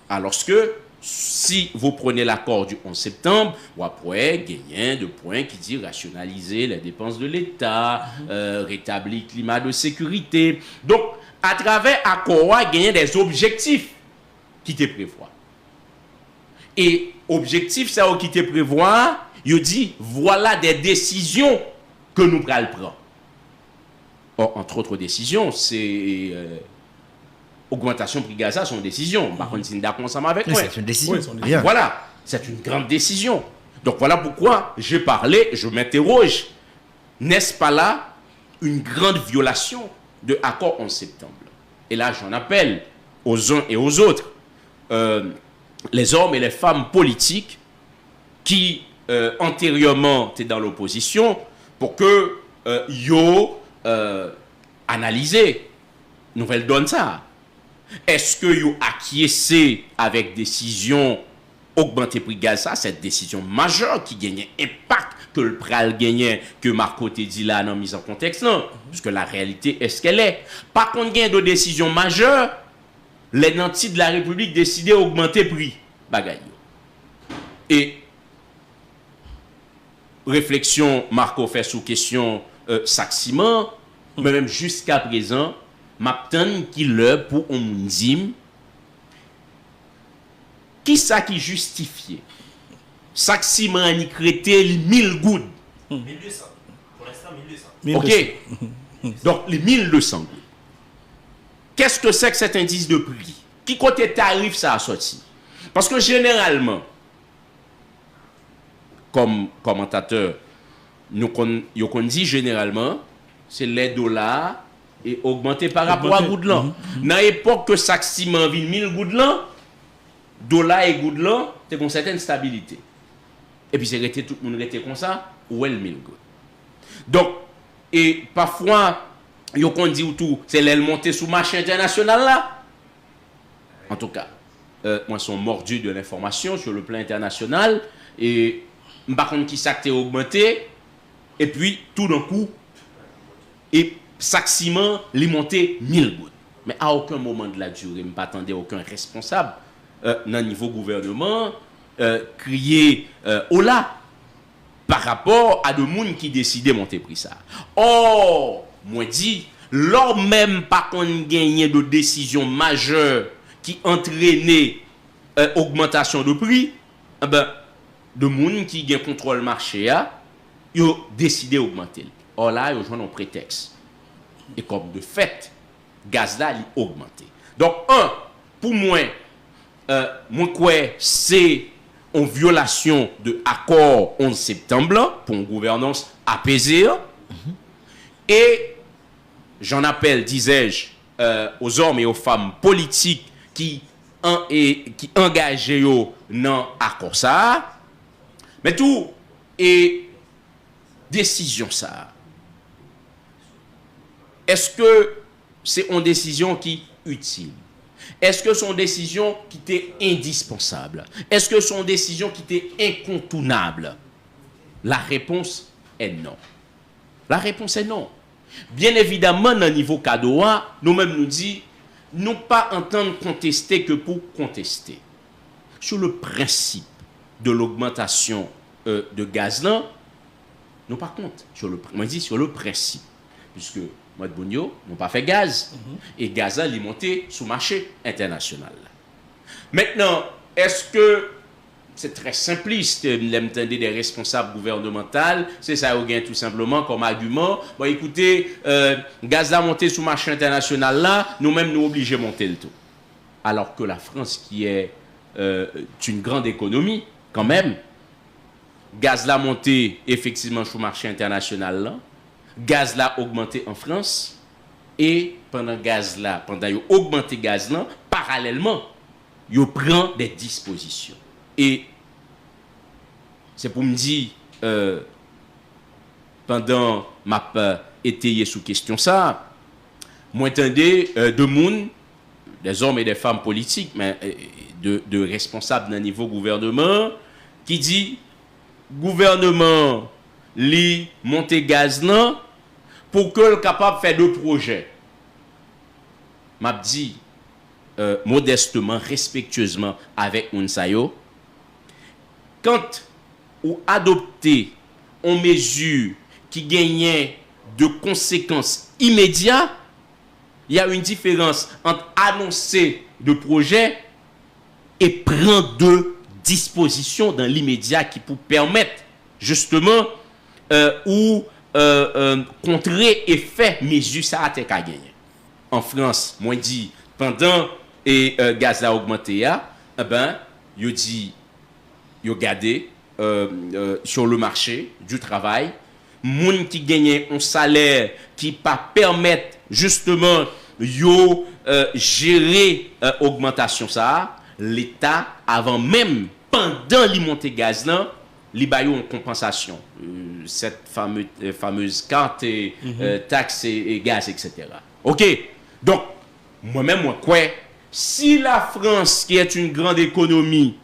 Alors que si vous prenez l'accord du 11 septembre, vous après gagner de points qui dit rationaliser les dépenses de l'État, rétablir le climat de sécurité. Donc, à travers l'accord, il y a des objectifs qui te prévoient. Et objectif, ça qui te prévoit, il dit voilà des décisions que nous prenons. Or, entre autres décisions, c'est augmentation prix gaz, c'est une décision. Par contre, c'est d'accord ensemble avec moi. C'est une décision. Oui, voilà, c'est une grande décision. Donc voilà pourquoi j'ai parlé, je m'interroge, n'est-ce pas là une grande violation de l'accord 11 septembre? Et là, j'en appelle aux uns et aux autres, les hommes et les femmes politiques qui antérieurement étaient dans l'opposition pour que analyser nouvelle donne ça. Est-ce que vous acquiescez avec décision augmenter prix gaz ça, cette décision majeure qui gagne impact que le pral gagne que Marco te dit là dans mise en contexte non, parce que la réalité est ce qu'elle est. Par contre gagne de décision majeure, les nantis de la République décidaient d'augmenter prix bagaille. Et réflexion Marco fait sous question Saximent, mais même jusqu'à présent, m'attend qu'il l'heure pour on dîme. Qui ça qui justifiait? Saximent a créé 1000 gouttes. 1200. Pour l'instant, 1200. OK. Donc, les 1200 gouttes. Qu'est-ce que c'est que cet indice de prix? Qui côté tarif ça a sorti? Parce que généralement, comme commentateur, nous dit généralement, c'est les dollars et augmenté par rapport à Goudlan. Dans l'époque que Saximent vit 1000 Goudlan, dollars et Goudlan, c'est une certaine stabilité. Et puis c'est resté tout le monde resté comme ça, ou elle 1000 Goud. Donc, et parfois, yo qu'on dit tout, c'est l'aile montée sous marché international là. En tout cas, moi, sont mordus de l'information sur le plan international. et par contre qui s'acte augmenté, et puis tout d'un coup, et sac ciment, il monté 1000 gouttes. Mais à aucun moment de la durée, je ne m'attendais aucun responsable dans le niveau gouvernement crier au là par rapport à de monde qui décidait de monter prix ça. Or, moi dit, lors même pas qu'on gagne de décisions majeures qui entraînaient augmentation de prix, de monde qui gagne contrôle marché ils ont décidé d'augmenter. Or là, ils ont un prétexte. Et comme de fait, gaz là, il a augmenté. Donc, pour moi, c'est en violation de l'accord 11 septembre pour une gouvernance apaisée. Et j'en appelle, disais-je, aux hommes et aux femmes politiques qui engagent dans l'accord ça. Mais tout est décision ça. Est-ce que c'est une décision qui est utile? Est-ce que c'est une décision qui était indispensable? Est-ce que c'est une décision qui était incontournable? La réponse est non. La réponse est non. Bien évidemment, dans le niveau Kadoa, nous-mêmes nous disons, nous pas entendre contester que pour contester. Sur le principe de l'augmentation de gaz là, nous pas compte. Sur le principe. Puisque moi de Bougno, nous pas fait gaz. Et gaz est monté sur le marché international. Maintenant, est-ce que c'est très simpliste, l'entendre des responsables gouvernementaux, c'est ça tout simplement comme argument. Bon, écoutez, gaz a monté sur le marché international là, nous-mêmes nous obligés de monter le taux. Alors que la France, qui est une grande économie, quand même, gaz l'a monté effectivement sur le marché international là, gaz l'a augmenté en France, et pendant qu'il augmenté gaz là, parallèlement, il prend des dispositions. Et c'est pour me dire, pendant ma étayé sous question ça, moi entendez de monde, des hommes et des femmes politiques, mais de responsables d'un niveau gouvernement, qui dit gouvernement li monter gaz là pour que le capable faire deux projets. M'a dit modestement, respectueusement avec Mounsayo, quand ou adopter une mesure qui gagnait de conséquences immédiates, il y a une différence entre annoncer de projet et prendre de dispositions dans l'immédiat qui pour permettre justement contrer effet mesure ça a été gagné. En France, moi dit pendant gaz a augmenté yo dit yo gardé sur le marché du travail moun qui gagnait un salaire qui pas permettre justement yo gérer augmentation ça, l'État avant même pendant li monter gaz là li bayo en compensation cette fameuse carte taxe et gaz etc. OK, donc moi-même moi quoi si la France qui est une grande économie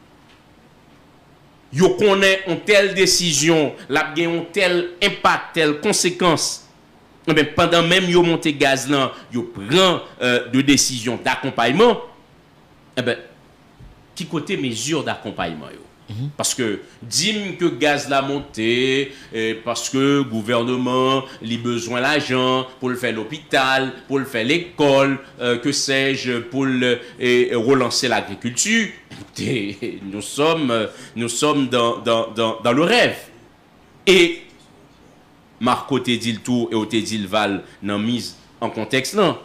yo connaît une telle décision, la gen un tel impact, telle conséquence, mais pendant même yo monter gaz là, yo prend de décision d'accompagnement, qui côté mesure d'accompagnement yo? Parce que dit que gaz la monté parce que gouvernement il besoin l'argent pour le faire l'hôpital, pour le faire l'école, que sais-je, pour relancer l'agriculture. Écoutez, nous sommes dans le rêve. Et Marco te dit le tout et te dit le val dans mise en contexte là.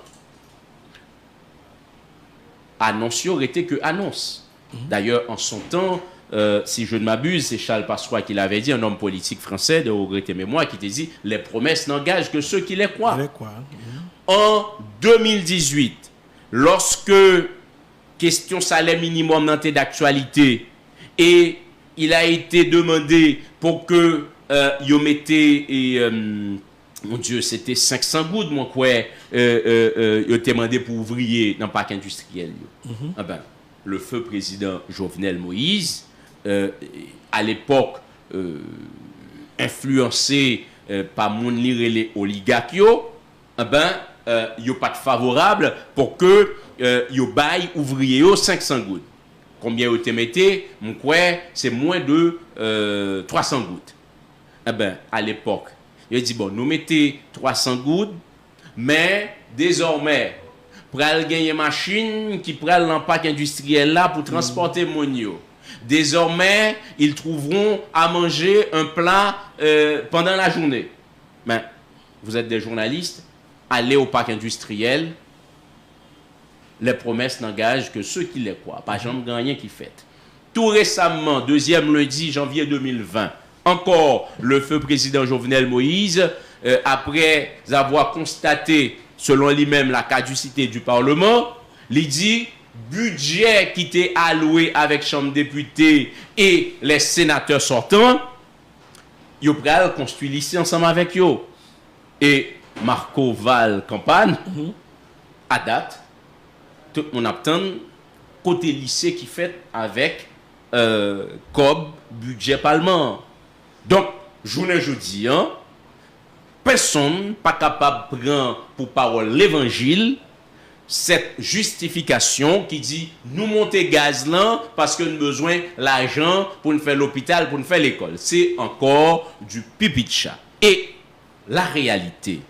Annonce aurait été que annonce. D'ailleurs en son temps si je ne m'abuse, c'est Charles Pasqua qui l'avait dit, un homme politique français de regretter mémoire, qui te dit les promesses n'engagent que ceux qui les croient. En 2018, lorsque question salaire minimum n'était d'actualité et il a été demandé pour que yo mettez mon Dieu, c'était 500 gouttes mon quoi yo demandé pour ouvrier dans le parc industriel. Le feu président Jovenel Moïse à l'époque influencé par mon lire les oligarques, eh ben, yo pas de favorable pour que yo bail ouvrier 500 gouttes. Combien vous te mettez? Mon quoi, c'est moins de 300 gouttes. Eh ben, à l'époque, il dit bon, nous mettez 300 gouttes, mais désormais, pour aller gagner machine qui prend l'empaque industriel là pour transporter mon yo. Désormais, ils trouveront à manger un plat pendant la journée. Mais vous êtes des journalistes, allez au parc industriel, les promesses n'engagent que ceux qui les croient. Pas jamais rien qui fait. Tout récemment, deuxième lundi janvier 2020, encore le feu président Jovenel Moïse, après avoir constaté, selon lui-même, la caducité du Parlement, il dit budget qui était alloué avec Chambre députés et les sénateurs sortants, ils ont construit ici ensemble avec eux. Et Marco Val Campagne, à date, tout le monde attend côté lycée qui fait avec COB, budget parlement. Donc, journée jeudi, hein, personne pas capable de prendre pour parole l'évangile cette justification qui dit nous monter gaz là parce que nous avons besoin l'argent pour nous faire l'hôpital, pour nous faire l'école. C'est encore du pipi de chat. Et la réalité,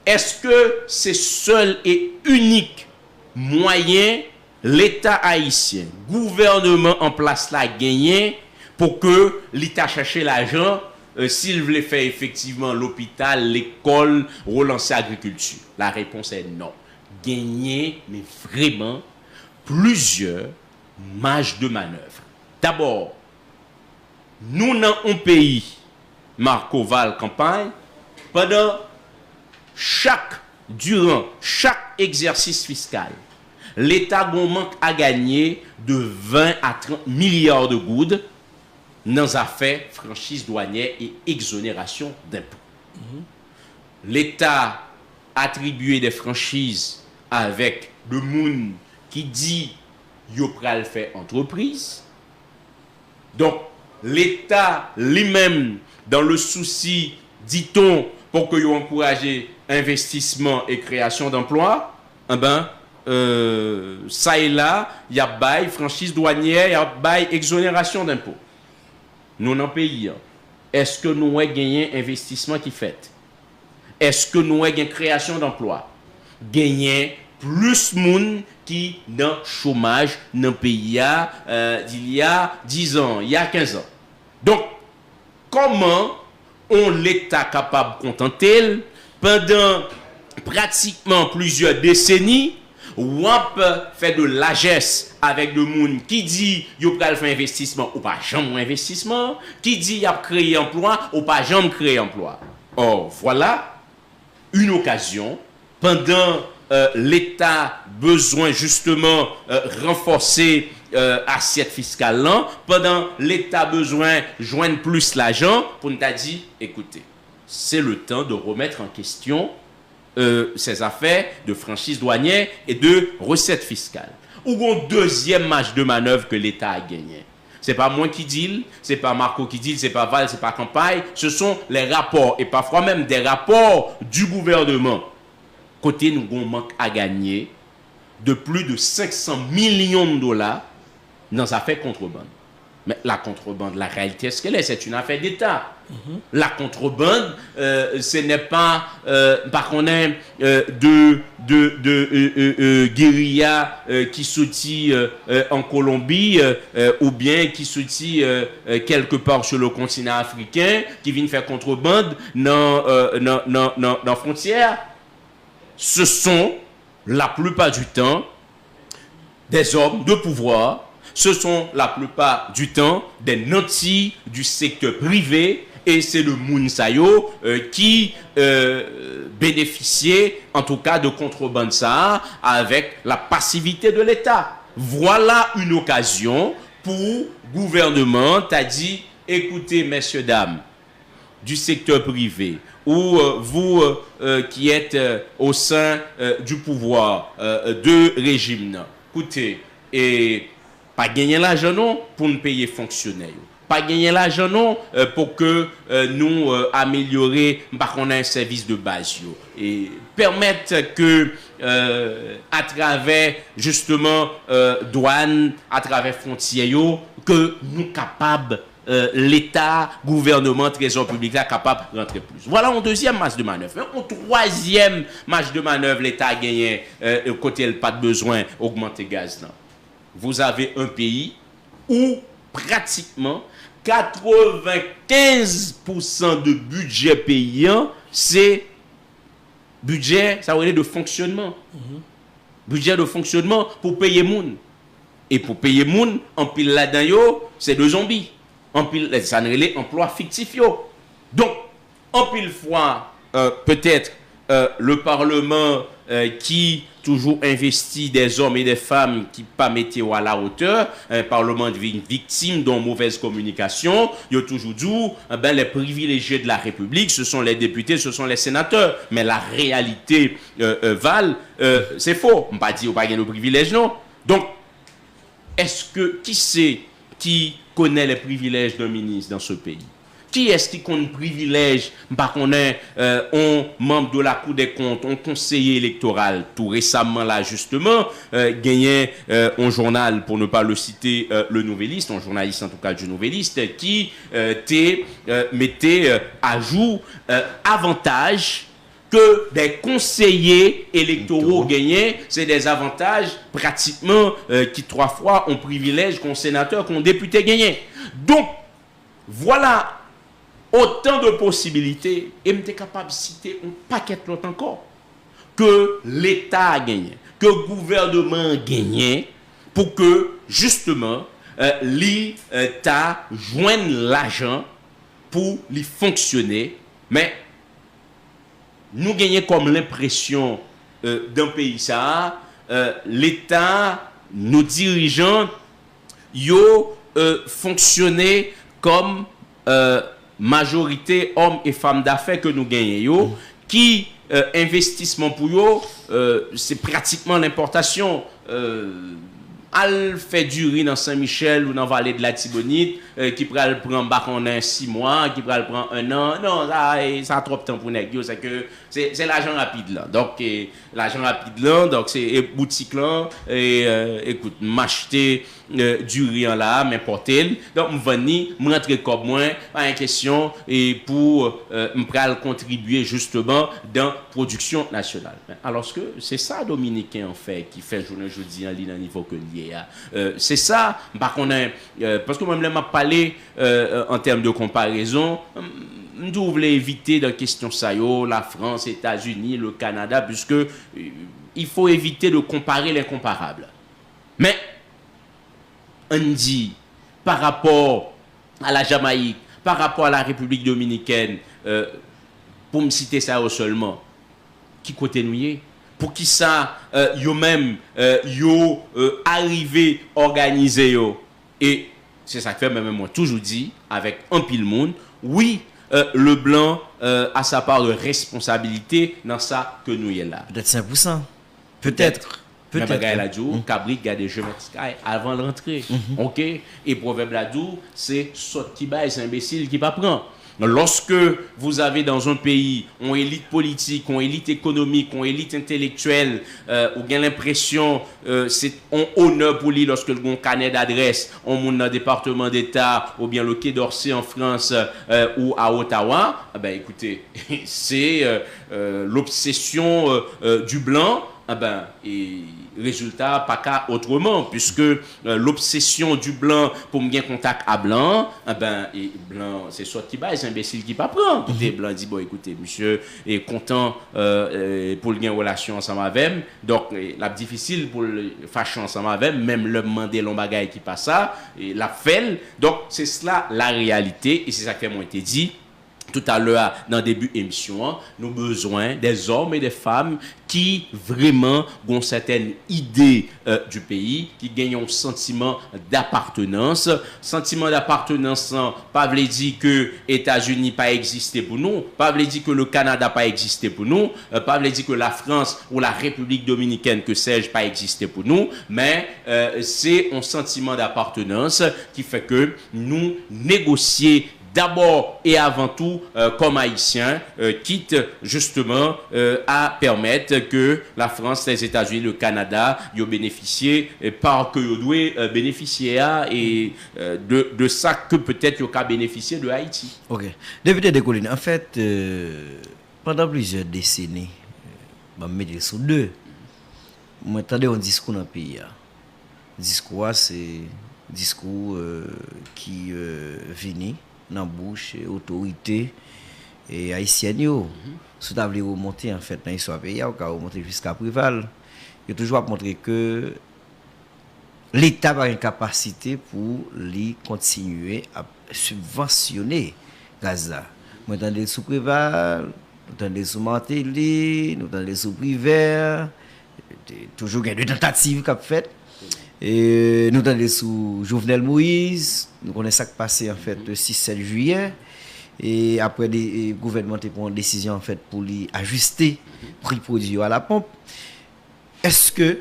est-ce que c'est seul et unique moyen l'État haïtien, gouvernement en place là gagner pour que l'État cherche l'argent s'il voulait faire effectivement l'hôpital, l'école, relancer l'agriculture? La réponse est non. Gagner, mais vraiment, plusieurs marges de manœuvre. D'abord, nous dans un pays, Marco Val Campagne, durant chaque exercice fiscal, l'État manque à gagner de 20 à 30 milliards de gouttes dans les affaires franchise douanière et exonération d'impôts. L'État attribué des franchises avec le monde qui dit yo pral fait entreprise. Donc l'État lui-même dans le souci, dit-on, pour que yo encourager investissement et création d'emplois, ça et là, il y a bail franchise douanière, il y a bail exonération d'impôts. Nous dans le pays, est-ce que nous avons gagné investissement qui fait? Est-ce que nous avons gagné création d'emplois? Gagner plus de monde qui dans le chômage dans le pays il y a 10 ans, il y a 15 ans. Donc, comment l'État capable de contenter pendant pratiquement plusieurs décennies ou on peut faire de largesse avec le monde qui dit yo pral faire investissement ou pas jamais investissement, qui dit y a créé emploi ou pas jamais créé emploi. Or voilà une occasion pendant l'État besoin justement renforcer assiette fiscale là, pendant l'État besoin joindre plus l'argent pour nous dire écoutez, c'est le temps de remettre en question ces affaires de franchise douanière et de recettes fiscales. Ou une deuxième marge de manœuvre que l'État a gagné. Ce n'est pas moi qui dis, ce n'est pas Marco qui dit, ce n'est pas Val, ce n'est pas Campagne. Ce sont les rapports, et parfois même des rapports du gouvernement. Côté nous avons manque à gagner de plus de 500 millions de dollars dans les affaires contrebande. Mais la contrebande, la réalité, est-ce qu'elle est? C'est une affaire d'État. La contrebande, ce n'est pas, par contre, de guérilla qui sortit en Colombie ou bien qui sortit quelque part sur le continent africain, qui vient faire contrebande dans la frontière. Ce sont, la plupart du temps, des hommes de pouvoir. Ce sont la plupart du temps des nantis du secteur privé et c'est le Mounsayo qui bénéficiait en tout cas de contrebande ça avec la passivité de l'État. Voilà une occasion pour le gouvernement t'a dit écoutez messieurs dames du secteur privé ou vous qui êtes au sein du pouvoir de régime, écoutez et Pas gagner l'argent non pour nous payer fonctionnaires. Pas gagner l'argent non pour que nous améliorer bah, qu'on a un service de base yo. Et permettre que à travers justement douane, à travers frontières yo, que nous capables l'État, gouvernement, trésor public là capable de rentrer plus. Voilà un deuxième marge de manœuvre. Un troisième marge de manœuvre l'État a gagné côté il pas de besoin augmenter gaz là. Vous avez un pays où pratiquement 95% de budget payant, c'est budget, ça veut dire de fonctionnement. Budget de fonctionnement pour payer moun. Et pour payer moun, en pile là-dedans, c'est de zombies. En pile, ça ne relève emploi fictif. Donc, en pile fois, peut-être le Parlement qui toujours investit des hommes et des femmes qui pas mettent à la hauteur, un Parlement devient victime d'une mauvaise communication. Il y a toujours dit, les privilégiés de la République, ce sont les députés, ce sont les sénateurs. Mais la réalité, c'est faux. On ne peut pas dire qu'il n'y a pas de privilèges, non. Donc, est-ce que, qui connaît les privilèges d'un ministre dans ce pays? Qui est-ce qui compte privilège? Bah, qu'on est un membre de la Cour des comptes, un conseiller électoral. Tout récemment, là, justement, gagné un journal, pour ne pas le citer, le Nouvelliste, un journaliste en tout cas du Nouvelliste, qui mettait à jour avantage que des conseillers électoraux gagnés, c'est des avantages pratiquement qui 3 fois ont privilège qu'un sénateur, qu'un député gagné. Donc, voilà autant de possibilités, et je suis capable de citer un paquet d'autres encore, que l'État a gagné, que le gouvernement a gagné, pour que, justement, l'État joigne l'argent pour les fonctionner, mais nous gagnons comme l'impression d'un pays ça, l'État, nos dirigeants, yo fonctionné comme majorité hommes et femmes d'affaires que nous gagnons, qui investissement pour eux, c'est pratiquement l'importation. Al fait du riz dans Saint-Michel ou dans la vallée de la Tibonite, qui prend le prendre 6 mois, qui prend le prendre 1 an. Non, ça a trop de temps pour négocier. C'est que c'est l'argent rapide là. Donc l'argent rapide là, donc c'est boutique là. Et écoute, m'acheter du riz en là, m'importer. Donc m'venir, m'rentrer comme moi, pas une question et pour m'pral contribuer justement dans production nationale. Alors que c'est ça Dominicain en fait qui fait journée jeudi en ligne à niveau que lié. C'est ça, parce que moi je m'a parlé en termes de comparaison. Nous voulons éviter dans la question ça, la France, les États-Unis, le Canada, puisque il faut éviter de comparer l'incomparable. Mais on dit par rapport à la Jamaïque, par rapport à la République dominicaine, pour me citer ça seulement, qui côté nous y est? Pour qui ça, yo même, yo arrivé, organisé yo. Et c'est ça que fait même moi toujours dit, avec un pile monde, oui, le blanc a sa part de responsabilité dans ça que nous y est là. Peut-être 5%. Peut-être. Peut-être. La dou, Cabrit garde je avant de rentrer. OK? Et proverbe la dou, c'est saute qui baille, c'est imbécile qui pas prend. Lorsque vous avez dans un pays une élite politique, une élite économique, une élite intellectuelle, vous avez l'impression c'est un honneur pour lui lorsque le carnet d'adresse, on monte dans le département d'État ou bien le Quai d'Orsay en France ou à Ottawa, ben écoutez, c'est l'obsession du blanc. Et résultat, pas qu'à autrement, puisque l'obsession du blanc pour me gagner contact à blanc, et blanc, c'est soit qui bat, c'est imbécile qui pas prend. Écoutez, blanc dit, bon, écoutez, monsieur est content pour le gagner relation ensemble avec moi, donc la difficile pour le fâcher ensemble avec moi, même le demander l'on bagaille qui passe ça, et la fait. Donc, c'est cela la réalité, et c'est ça qui m'a été dit. tout à l'heure, dans le début de l'émission, nous avons besoin des hommes et des femmes qui vraiment ont certaines idées du pays, qui gagnent un sentiment d'appartenance. Sentiment d'appartenance, pas veut dire que les États-Unis pas existé pour nous, pas veut dire que le Canada pas existé pour nous, pas veut dire que la France ou la République dominicaine, que sais-je, pas existé pour nous, mais c'est un sentiment d'appartenance qui fait que nous négocions d'abord et avant tout comme Haïtiens, quitte justement à permettre que la France, les États-Unis, le Canada, y bénéficié par que y doit bénéficier et de ça que peut-être y a bénéficié de Haïti. Ok. Député de Colline, en fait, pendant plusieurs décennies, je vais mettre sur deux. Moi, j'entendais un discours dans le pays. Le discours, c'est un discours qui vient dans la bouche autorité et haïtienne yo si tu veux remonter en fait dans l'histoire pays ou remonter jusqu'à Prival, il toujours montrer que l'État a une capacité pour lui continuer à subventionner Gaza. Moi entendez sous Prival, entendez sous Martelly, entendez sous Privé, toujours il y a des tentatives qu'a fait. Et nous avons sous Jovenel Moïse, nous connaissons ce qui passé en fait le 6-7 juillet. Et après, le gouvernement a pris une décision en fait pour lui ajuster le prix produit à la pompe. Est-ce que,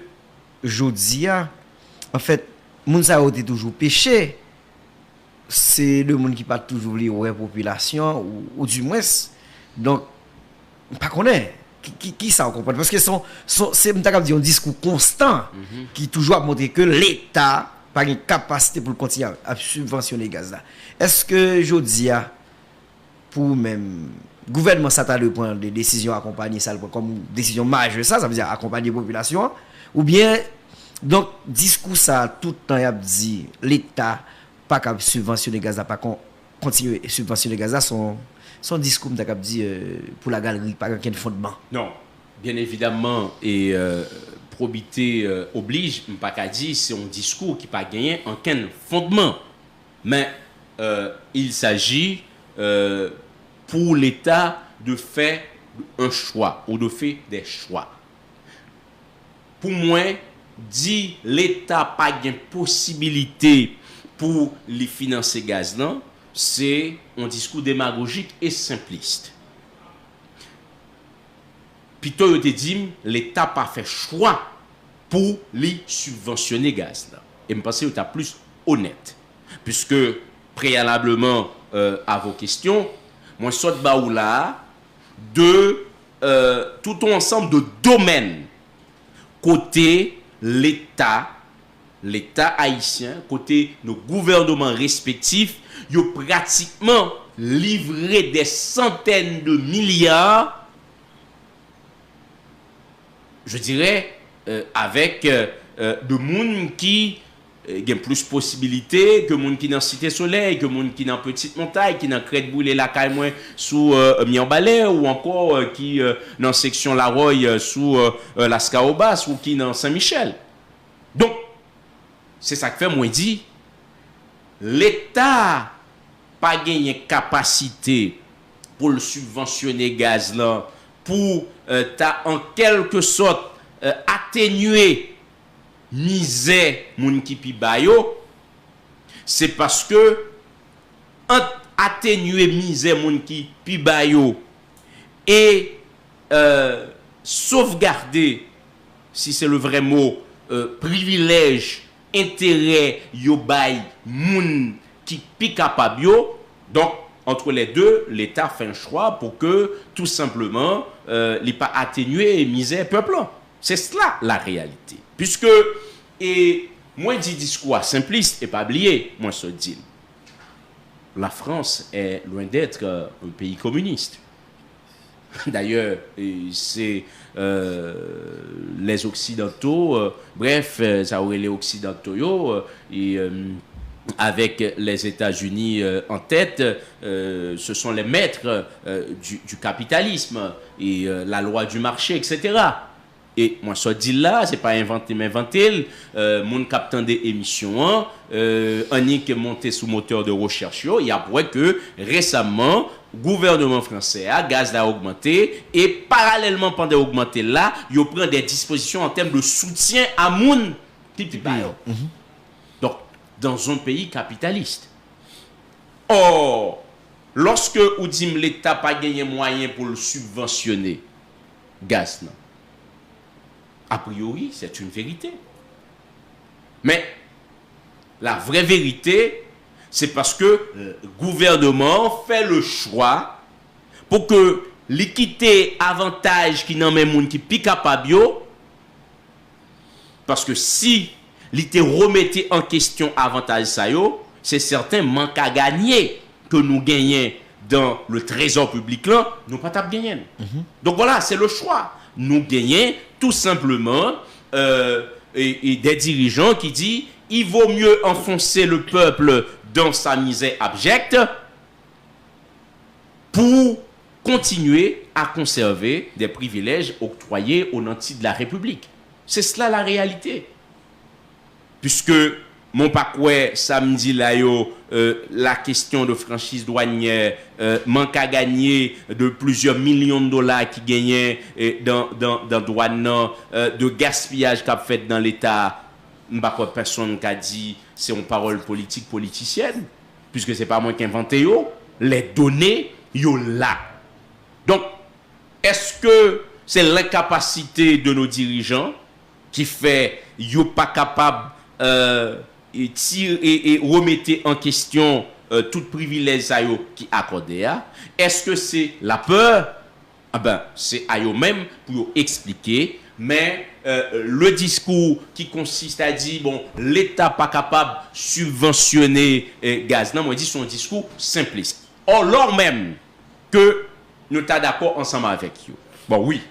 Jodia, en fait, moun sa a toujours péché, c'est le monde qui pas toujours lié aux population ou du moins, donc, pas connaît. Qui ça on comprend parce que c'est un discours constant qui toujours montre que l'État n'a pas une capacité pour continuer à subventionner le gaz là. Est-ce que je dis pour même gouvernement ça t'a de prendre des décisions accompagner ça comme décision majeure ça veut dire accompagner la population ou bien donc discours ça tout le temps il a dit l'État pas capable subventionner le gaz là pas continuer à subventionner le gaz là son discours m'a dit pour la galerie pas aucun fondement. Non, bien évidemment et probité oblige, pas qu'à dire c'est un discours qui pas gagné aucun fondement. Mais il s'agit pour l'État de faire un choix ou de faire des choix. Pour moi, dit l'État pas gain possibilité pour les financer gaz là, c'est un discours démagogique et simpliste. Plutôt, je te dis, l'État n'a pas fait choix pour les subventionner gaz. Là. Et je pense que tu es plus honnête. Puisque, préalablement à vos questions, moi, je saute là de tout un ensemble de domaines côté l'État haïtien, côté nos gouvernements respectifs, ils ont pratiquement livré des centaines de milliards, je dirais, avec de monde qui ont plus de possibilités que monde qui dans Cité Soleil, que monde qui dans Petite Montagne, qui dans Crête Boulé la Caille sous Mianbalais, ou encore qui dans section La Roye sous la Scaobas, ou qui dans Saint-Michel. Donc, c'est ça que fait moi dit l'État pas gagné capacité pour le subventionner gaz là pour en quelque sorte atténuer misère moun qui pi bayo, c'est parce que atténuer misère moun qui pi bayo et sauvegarder, si c'est le vrai mot, privilège, intérêt yo bay moun qui pi capable yo. Donc entre les deux, l'État fait un choix pour que tout simplement il pas atténuer misère peuple. C'est cela la réalité. Puisque et moi dit discours simpliste et pas oublier, moi se dit la France est loin d'être un pays communiste. D'ailleurs, c'est les Occidentaux, bref, ça aurait les Occidentaux, et avec les États-Unis en tête, ce sont les maîtres du capitalisme et la loi du marché, etc. Et moi, ça dit là, c'est pas inventé, m'inventer. Mon capitaine des émissions, on est monté sous moteur de recherche. Il y a pour que récemment, le gouvernement français a gaz a augmenté et parallèlement pendant augmenté là, il prend des dispositions en termes de soutien à moun pipi. Donc, dans un pays capitaliste. Or, lorsque ou dit l'État pas gagné moyen pour le subventionner, gaz, non. A priori, c'est une vérité. Mais la vraie vérité, c'est parce que le gouvernement fait le choix pour que l'équité avantage qui n'en met moun qui pique à pabio, parce que si l'été remettait en question avantage ça yo, c'est certain manque à gagner que nous gagnons dans le trésor public là, nous pas tap gagner. Donc voilà, c'est le choix. Nous gagnons tout simplement et des dirigeants qui disent il vaut mieux enfoncer le peuple dans sa misère abjecte pour continuer à conserver des privilèges octroyés aux nantis de la République. C'est cela la réalité. Puisque mon pacouet samedi là la question de franchise douanière manque à gagner de plusieurs millions de dollars qui gagnaient dans douane de gaspillage qu'a fait dans l'État, m'pa personne qui a dit c'est une parole politique politicienne puisque c'est pas moi qui inventé yo, les données yo là. Donc est-ce que c'est l'incapacité de nos dirigeants qui fait yo pas capable et remettez en question tout privilège à eux qui accordé à? Est-ce que c'est la peur? Ah ben, c'est à eux-mêmes pour expliquer, mais le discours qui consiste à dire, bon, l'État pas capable de subventionner gaz, non, moi je dis son discours simpliste. Or, lors même que nous sommes d'accord ensemble avec eux. Bon, oui,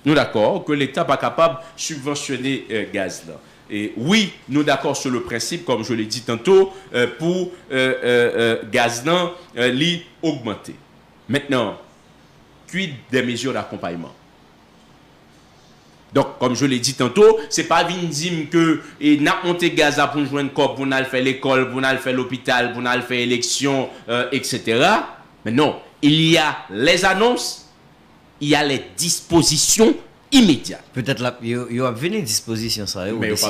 nous d'accord que l'État pas capable de subventionner gaz là. Et oui, nous d'accord sur le principe, comme je l'ai dit tantôt, pour gaz li augmenter. Maintenant, quid des mesures d'accompagnement? Donc, comme je l'ai dit tantôt, c'est pas vindim que n'a monté gaz pour nous joindre corps, pour nous faire l'école, pour nous faire l'hôpital, pour nous faire élection, etc. Mais non, il y a les annonces, il y a les dispositions immédiat. Peut-être là, il y a venu disposition ça. Mais peut-être.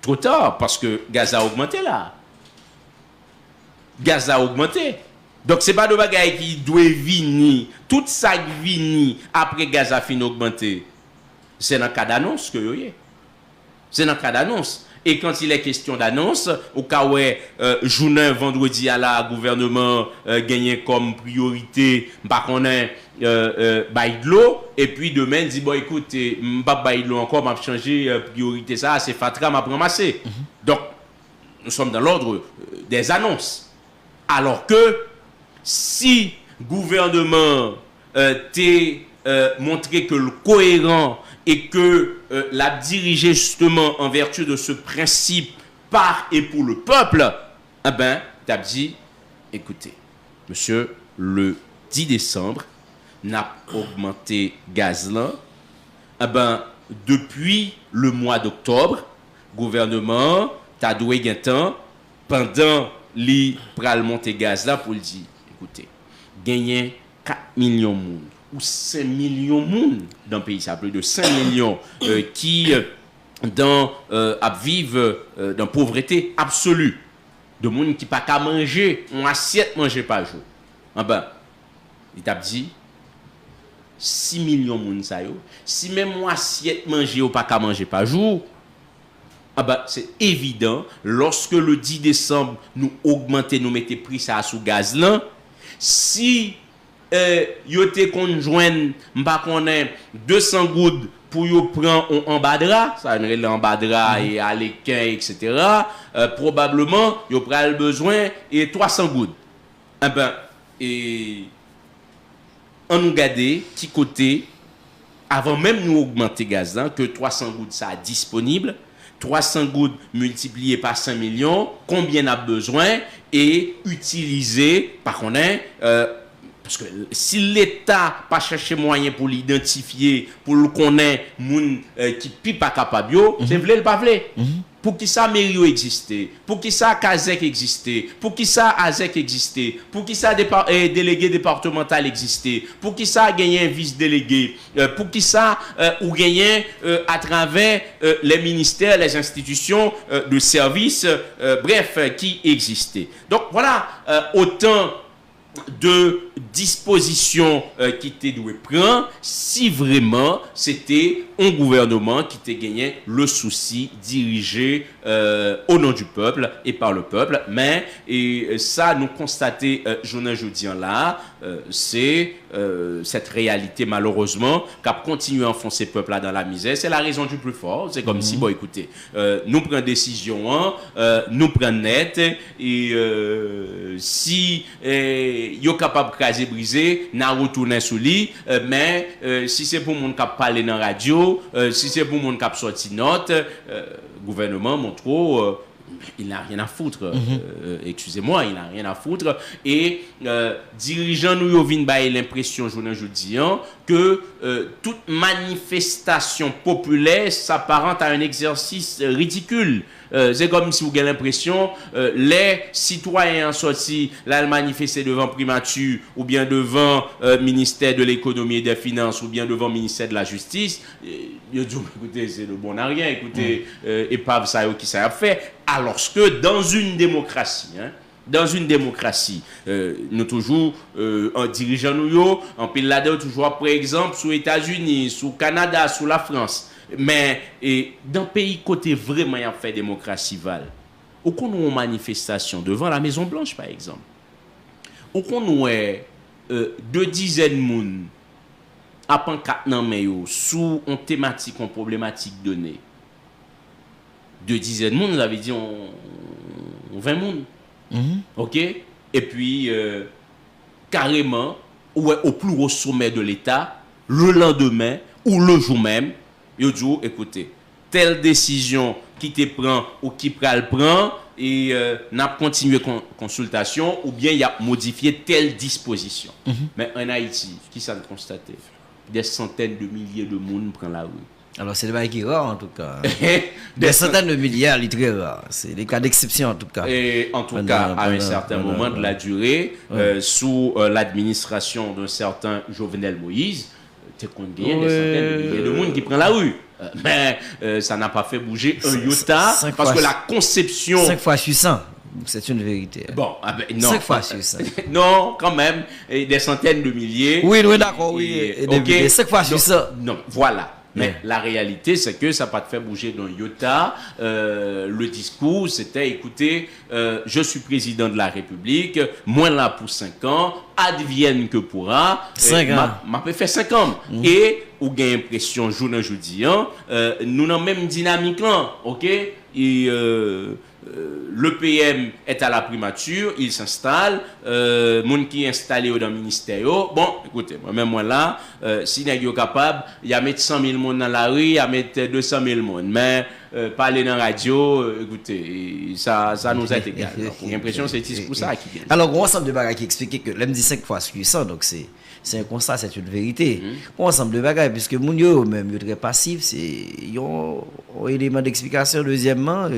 Trop tard, parce que gaz a augmenté là. Gaz a augmenté. Donc c'est pas de bagaille qui doit venir. Tout ça qui vient après gaz a fini augmenter. C'est dans le cas d'annonce que y est. C'est dans le cas d'annonce. Et quand il est question d'annonce, au cas où journée vendredi à la gouvernement gagné comme priorité, bah qu'on est baïdlo, et puis demain dit bon écoute, m'pas baïdlo encore, m'a changé priorité ça, c'est Fatra m'a ramassé. Donc nous sommes dans l'ordre des annonces. Alors que si gouvernement t'est montré que le cohérent et que l'a dirigé justement en vertu de ce principe par et pour le peuple, eh ben, t'as dit, écoutez, monsieur, le 10 décembre, n'a augmenté gaz là, eh ben, depuis le mois d'octobre, gouvernement, t'as doué gain temps, pendant les pral monter gaz là pour le dire, écoutez, gagner 4 millions de monde ou 5 millions de monde dans le pays, ça plus de 5 millions qui vivent dans pauvreté absolue, de monde qui pas qu'à manger, on assiette manger par jour. Ah ben, il t'a dit 6 millions de monde ça yo, si même on assiette manger ou pas qu'à manger par jour, ah ben, c'est évident, lorsque le 10 décembre nous augmenter, nous mettez prix ça sous gaz là, si yo te conjoint m'pa connait 200 gouttes pour yo prendre un embadra, ça veut dire l'embadra et alequin etc. Probablement yo pral besoin et 300 gouttes. Eh ben et on nous garder qui côté avant même nous augmenter gaz là que 300 gouttes ça disponible, 300 gouttes multipliées par 5 millions, combien a besoin et utiliser par connait Parce que si l'État pas cherché moyen pour l'identifier, pour le connaître, moun qui pi pas capable, c'est vle le pas vle. Pour qui ça Mério existait, pour qui ça Kazek existait, pour qui ça Azek existait, pour qui ça délégué départemental existait, pour qui ça gagné un vice-délégué, pour qui ça ou gagné à travers les ministères, les institutions de services, bref, qui existaient. Donc voilà, autant de dispositions qui étaient doué prendre si vraiment c'était un gouvernement qui était gagné le souci dirigé au nom du peuple et par le peuple. Mais et ça nous constater journée jeudi là, c'est cette réalité malheureusement qui a continué à enfoncer le peuple là dans la misère. C'est la raison du plus fort. C'est comme si bon écoutez, nous prenons décision, nous prenons net et si yo capable craser briser n'a retourner sous lit mais si c'est pour monde qui parler dans radio si c'est pour monde qui sorti note gouvernement montre il n'a rien à foutre excusez-moi il n'a rien à foutre et dirigeants nous yo vinn bailler l'impression journée jeudi que toute manifestation populaire s'apparente à un exercice ridicule. C'est comme si vous avez l'impression les citoyens sortis là manifester devant primature ou bien devant ministère de l'économie et des finances ou bien devant ministère de la justice ils disent écoutez c'est le bon à rien écoutez épave ça qui ça a fait alors que dans une démocratie dans une démocratie, nous toujours en dirigeant nous en pile là toujours par exemple sous États-Unis, sous Canada, sous la France. Mais dans pays côté vraiment il y a fait démocratie val. Au qu'on nous manifestation devant la Maison Blanche par exemple. Au qu'on nous deux dizaines moun à pan 4 nan mais sous une thématique une problématique donnée. Deux dizaines moun nous avait dit on 20 moun. OK et puis carrément au plus haut sommet de l'État le lendemain ou le jour même yo dit écoutez telle décision qui te prend ou qui pral prend et n'a continué consultation ou bien il a modifié telle disposition. Mais en Haïti qui ça constaté des centaines de milliers de monde prend la rue. Alors c'est des bails qui rare en tout cas. Des centaines de milliards, c'est très rare. C'est des cas d'exception en tout cas. Et en tout cas, à un certain moment de la durée, sous l'administration d'un certain Jovenel Moïse, tu as des centaines de milliers de monde qui prend la rue. Mais ça n'a pas fait bouger un iota parce que la conception... 5 fois sur 100. C'est une vérité. Bon, non. 5 fois sur 100. Non, quand même, des centaines de milliers. Oui, d'accord, oui. Okay. 5 fois sur 100. Non, voilà. Mais la réalité, c'est que ça n'a pas fait bouger d'un iota. Le discours, c'était, écoutez, je suis président de la République, moi là pour 5 ans, advienne que pourra. 5 ans. M'a fait 5 ans. Et, ou gain impression, journée jeudi, nous dans même dynamique là, ok? Et le PM est à la primature, il s'installe, monde qui est installé dans le ministère. Bon, écoutez, moi-même, moi là, si n'est pas capable, il y a mettre 100 000 monde dans la rue, il y a mettre 200 000 monde. Mais parler dans la radio, écoutez, ça nous est égal. J'ai l'impression que c'est pour ça qui vient. Alors, on ensemble de bagages qui expliquent que l'homme dit 5 fois ce qu'il sent, donc c'est un constat, c'est une vérité. On ensemble de bagages, puisque moun yo même yo très passif, c'est un élément d'explication. Deuxièmement,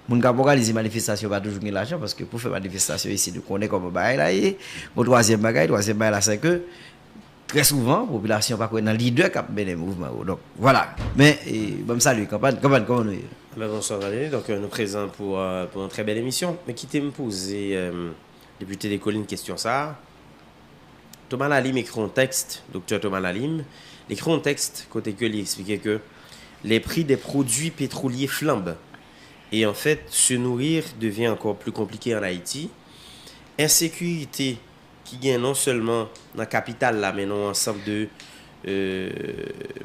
moun ka organiser manifestation pas toujours l'argent parce que pour faire manifestation ici nous connaît comme bail là et au troisième bail là c'est que très souvent population pas connaît leader qui a mené mouvement donc voilà mais bon salut campagne comment nous bonsoir Valérie donc nous présents pour une très belle émission mais qui me poser député des collines question ça Thomas Lalim écrit un texte docteur Thomas Lalim écrit un texte côté que il expliquait que les prix des produits pétroliers flambent. Et en fait, se nourrir devient encore plus compliqué en Haïti. Insécurité qui gagne non seulement dans la capitale, là, mais dans un ensemble de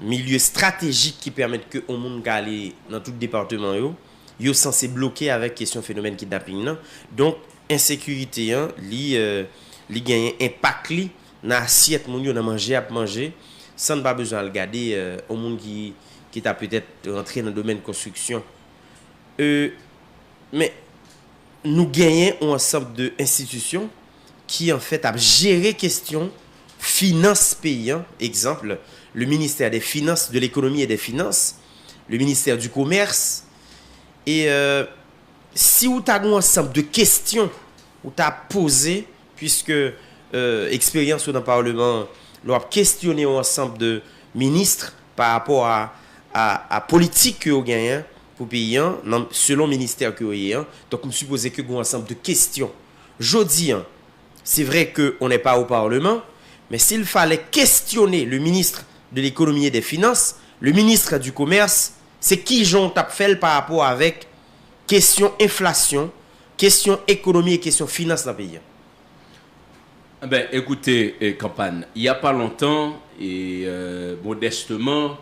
milieux stratégiques qui permettent que au monde aller dans tout le département, yo censé bloquer avec question phénomène kidnapping. Donc, insécurité, li gagne impact li dans l'assiette, moun yo dans manger à manger, sans pas besoin de regarder au monde qui t'a peut-être rentré dans le domaine de construction. Mais nous gagnons un ensemble d'institutions qui en fait a géré question finance pays. Exemple, le ministère des Finances, de l'économie et des finances, le ministère du Commerce. Et si vous avez un ensemble de questions vous avez posé, puisque expérience dans le Parlement, nous avons questionné un ensemble de ministres par rapport à politique que vous gagnez pour le pays, selon le ministère que vous avez. Donc, je suppose que vous avez un ensemble de questions. Je dis, c'est vrai qu'on n'est pas au Parlement, mais s'il fallait questionner le ministre de l'économie et des finances, le ministre du commerce, c'est qui j'en tape fait par rapport avec question inflation, question économie et question finance dans le pays. Ben, écoutez, Campagne, il n'y a pas longtemps, et modestement,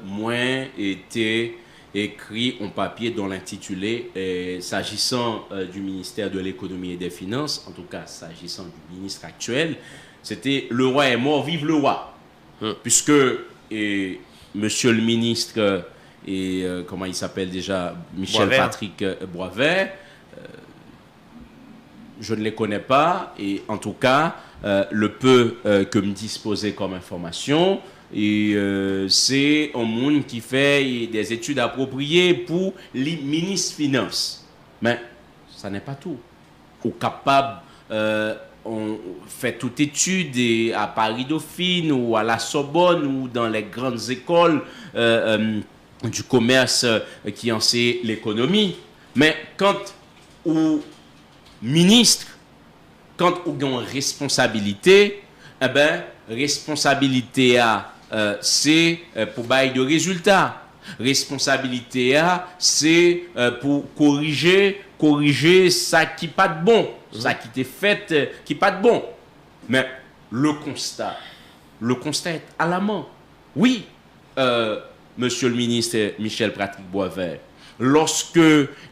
moins était écrit en papier dans l'intitulé, s'agissant du ministère de l'économie et des finances, en tout cas s'agissant du ministre actuel, c'était « Le roi est mort, vive le roi ». Puisque monsieur le ministre, comment il s'appelle déjà, Michel-Patrick Boisvert, je ne les connais pas, et en tout cas, le peu que me disposait comme information, c'est un monde qui fait des études appropriées pour les ministres finances. Mais ça n'est pas tout. Au capable, on fait toute étude à Paris-Dauphine ou à la Sorbonne ou dans les grandes écoles du commerce qui enseignent l'économie. Mais quand au ministre, quand on a une responsabilité, eh ben, responsabilité c'est pour bailler de résultats. Responsabilité c'est pour corriger ça qui pas de bon, ça qui t'est fait qui pas de bon. Mais le constat est alarmant. Oui, monsieur le ministre Michel-Patrick Boisvert, lorsque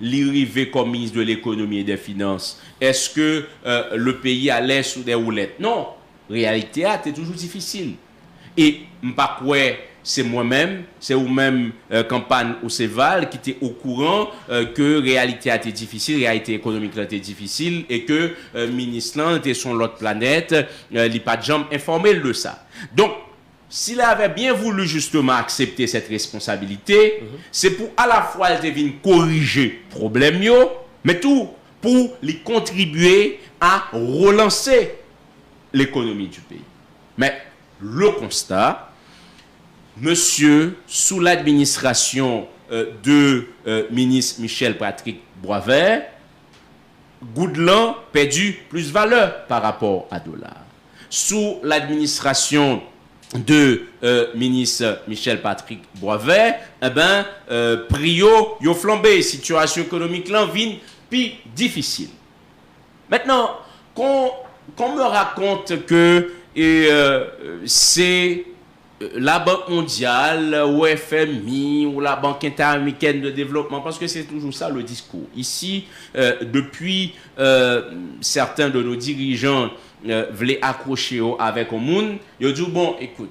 l'arrivée comme ministre de l'économie et des finances, est-ce que le pays allait sous des roulettes? Non, réalité c'est toujours difficile. Et pas quoi, c'est moi-même, c'est vous-même Campagne ou Céval qui était au courant que réalité était difficile, réalité économique était difficile et que ministre était sur l'autre planète, il n'a pas de jambes informé de ça. Donc, s'il avait bien voulu justement accepter cette responsabilité, c'est pour à la fois elle devine corriger le problème, mais tout pour lui contribuer à relancer l'économie du pays. Mais le constat, monsieur, sous l'administration de ministre Michel-Patrick Boisvert, Goudelan perdu plus valeur par rapport à dollar. Sous l'administration de ministre Michel-Patrick Boisvert, eh ben, prio, yo flambé, situation économique là, vient plus difficile. Maintenant, qu'on me raconte que c'est la Banque mondiale, ou FMI, ou la Banque interaméricaine de développement, parce que c'est toujours ça le discours. Ici, depuis certains de nos dirigeants voulaient accrocher avec le monde, ils ont dit, bon, écoute,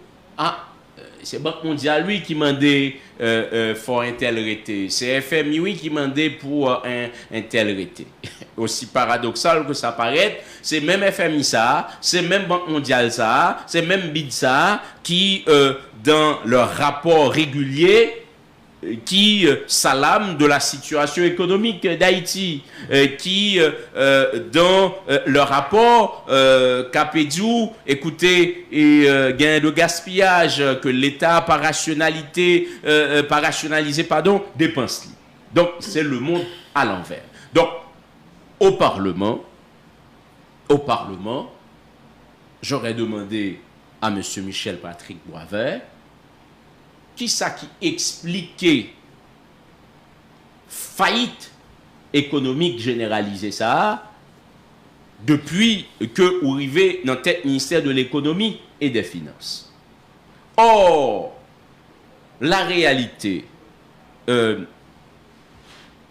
c'est Banque mondiale, lui, qui mandait pour un tel rété. C'est FMI, oui, qui mandait pour un tel rété. Aussi paradoxal que ça paraît, c'est même FMI ça, c'est même Banque mondiale ça, c'est même BID ça, qui, dans leur rapport régulier, qui s'alarme de la situation économique d'Haïti, qui, dans leur rapport, Capédiou, écoutez, gain de gaspillage que l'État par rationalisé, dépense. Donc, c'est le monde à l'envers. Donc, au Parlement, j'aurais demandé à M. Michel-Patrick Boisvert qui expliquait faillite économique généralisée ça depuis que vous arrivez dans le ministère de l'économie et des finances. Or, la réalité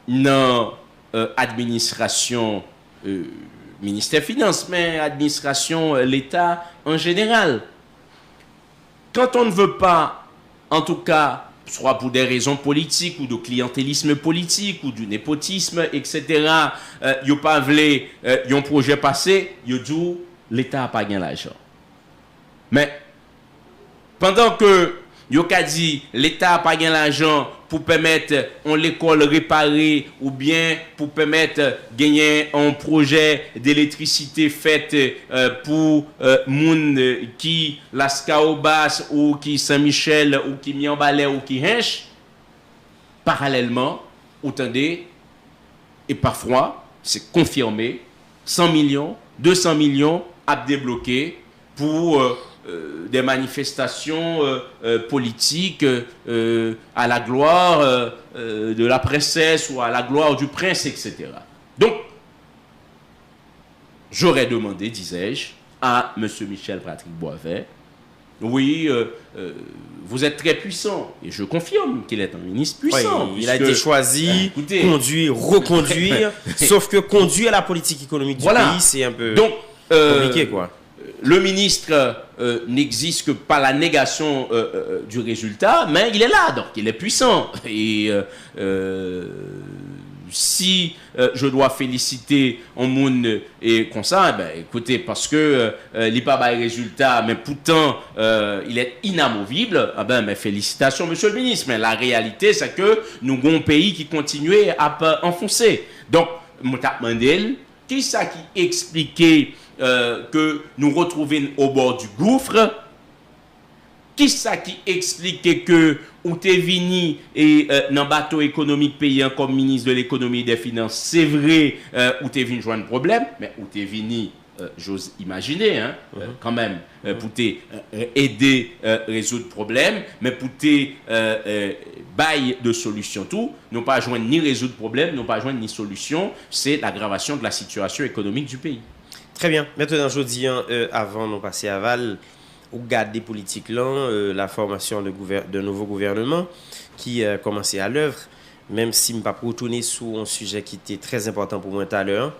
dans administration ministère des Finances, mais administration l'État en général. Quand on ne veut pas, en tout cas, soit pour des raisons politiques ou de clientélisme politique ou du népotisme, etc. Yo pas voulu un projet passé, yo dit l'État a pas gagné l'argent. Mais pendant que yo ka dit l'État a pas gagné l'argent pour permettre on l'école réparée ou bien pour permettre gagner un projet d'électricité fait pour moun qui Las Caobas ou qui Saint-Michel ou qui Miambalais ou qui Hinch, parallèlement, entendez, et parfois c'est confirmé, 100 millions, 200 millions à débloquer pour des manifestations politiques à la gloire de la princesse ou à la gloire du prince, etc. Donc, j'aurais demandé, disais-je, à M. Michel Patrick Boisvert, oui, vous êtes très puissant, et je confirme qu'il est un ministre puissant. Oui, il a été choisi, conduire, reconduire, sauf que conduire la politique économique du pays, c'est un peu compliqué, quoi. Le ministre n'existe que par la négation du résultat, mais il est là, donc il est puissant. Et si je dois féliciter un monde et comme ça, ben, écoutez, parce que il n'est pas le résultat, mais pourtant il est inamovible, ah ben, mais félicitations, monsieur le ministre. Mais la réalité, c'est que nous avons un pays qui continue à enfoncer. Donc, Moutak Mandel, qui ça qui expliquait que nous retrouvons au bord du gouffre? Qui ça qui expliquait que ou t'es venu et dans bateau économique payant comme ministre de l'économie et des finances, c'est vrai, ou t'es venu joindre problème, mais ou t'es venu, j'ose imaginer, hein, quand même, pour t'aider résoudre problème, mais pour bail de solution tout, non pas joindre ni résoudre problème, non pas joindre ni solution, c'est l'aggravation de la situation économique du pays. Très bien. Maintenant, je dis, avant de passer à Val, ou garder politique là, la formation de nouveau gouvernement qui a commencé à l'œuvre, même si je ne vais pas retourner sur un sujet qui était très important pour moi tout à l'heure,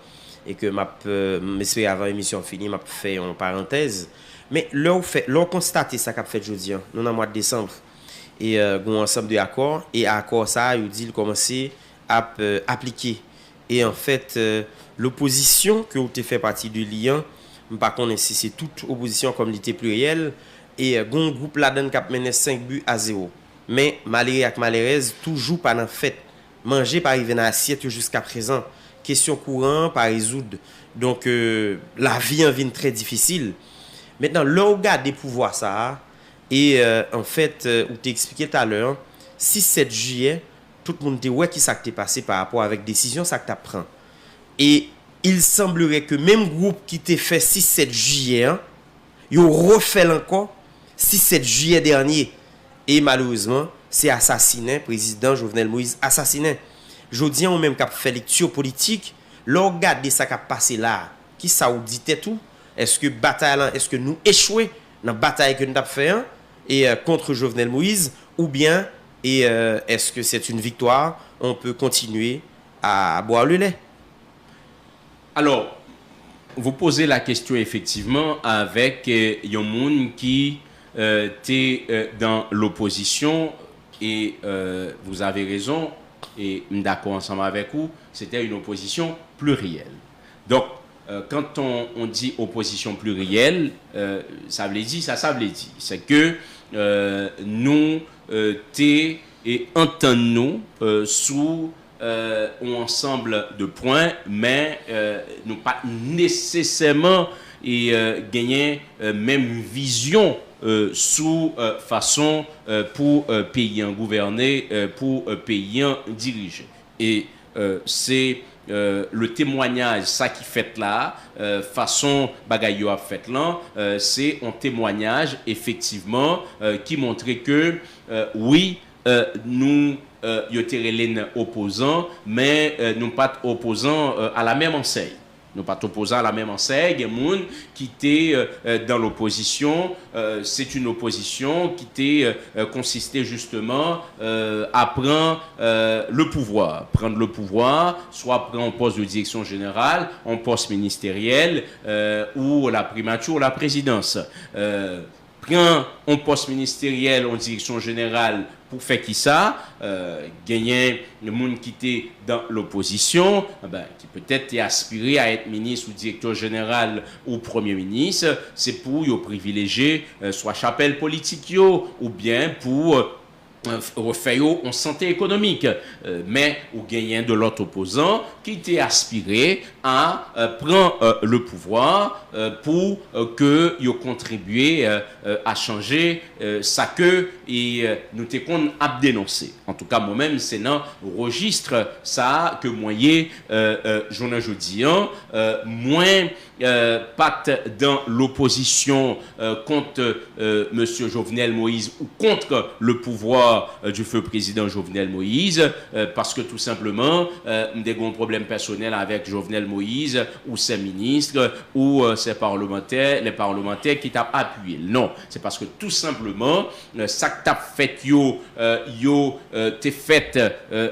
et que je avant l'émission finie, je fait en parenthèse. Mais là, on constate ça qu'a fait aujourd'hui, nous dans le mois de décembre, et un ensemble d'accords, et accord ça, il dit qu'il commençait à appliquer. Et en fait, l'opposition que vous avez fait partie du lien, par contre, si c'est toute opposition comme l'était pluriel, et un groupe là-dedans qui a mené 5-0. Mais malgré et malheureuse, toujours pas en fait. Manger par arriver dans l'assiette jusqu'à présent. Question courante, pas résoudre. Donc, la vie en vient très difficile. Maintenant, le regard des pouvoirs, ça, et en fait, où tu expliqué tout à l'heure, 6-7 juillet, tout le monde dit ouais, qui ça qui t'est passé par rapport avec décision, ça que tu prends. Et il semblerait que même groupe qui t'a fait 6-7 juillet, il refait encore 6-7 juillet dernier. Et malheureusement, c'est assassiné, président Jovenel Moïse assassiné. Je dis, on même qui a fait lecture politique, l'on regarde ça qui a passé là, qui ça vous dit tout? Est-ce que bataille, est-ce que nous échouons dans la bataille que nous avons fait et contre Jovenel Moïse, ou bien est-ce que c'est une victoire? On peut continuer à boire le lait. Alors, vous posez la question effectivement avec un monde qui était dans l'opposition et vous avez raison et d'accord ensemble avec vous, c'était une opposition plurielle. Donc, quand on dit opposition plurielle, ça veut dire, ça veut dire, c'est que nous entendons sous un ensemble de points, mais nous pas nécessairement gagner même vision sous façon pour pays gouverner, pour pays diriger. Et c'est le témoignage, ça qui fait là, façon bagaille a fait là, c'est un témoignage effectivement qui montrait que oui, nous y a opposants, mais nous pas opposants à la même enseigne. Nous pas opposants à la même enseigne. Il y a des gens qui étaient dans l'opposition. C'est une opposition qui consistait justement à prendre le pouvoir. Prendre le pouvoir, soit prendre un poste de direction générale, un poste ministériel, ou la primature ou la présidence. Prendre un poste ministériel en direction générale pour faire qui ça, gagner le monde qui était dans l'opposition, qui peut-être est aspiré à être ministre ou directeur général ou premier ministre, c'est pour privilégier soit chapelle politique ou bien pour refaire en santé économique, mais au gagnant de l'autre opposant qui était aspiré à prendre le pouvoir pour que il contribue à changer ça que nous t'écons à dénoncer. En tout cas, moi-même, c'est dans le registre ça que moyen journal jeudi moins pas dans l'opposition contre monsieur Jovenel Moïse ou contre le pouvoir du feu président Jovenel Moïse, parce que tout simplement des gros problèmes personnels avec Jovenel Moïse ou ses ministres ou ses parlementaires, les parlementaires qui t'ont appuyé. Non, c'est parce que tout simplement ça que t'as fait t'es fait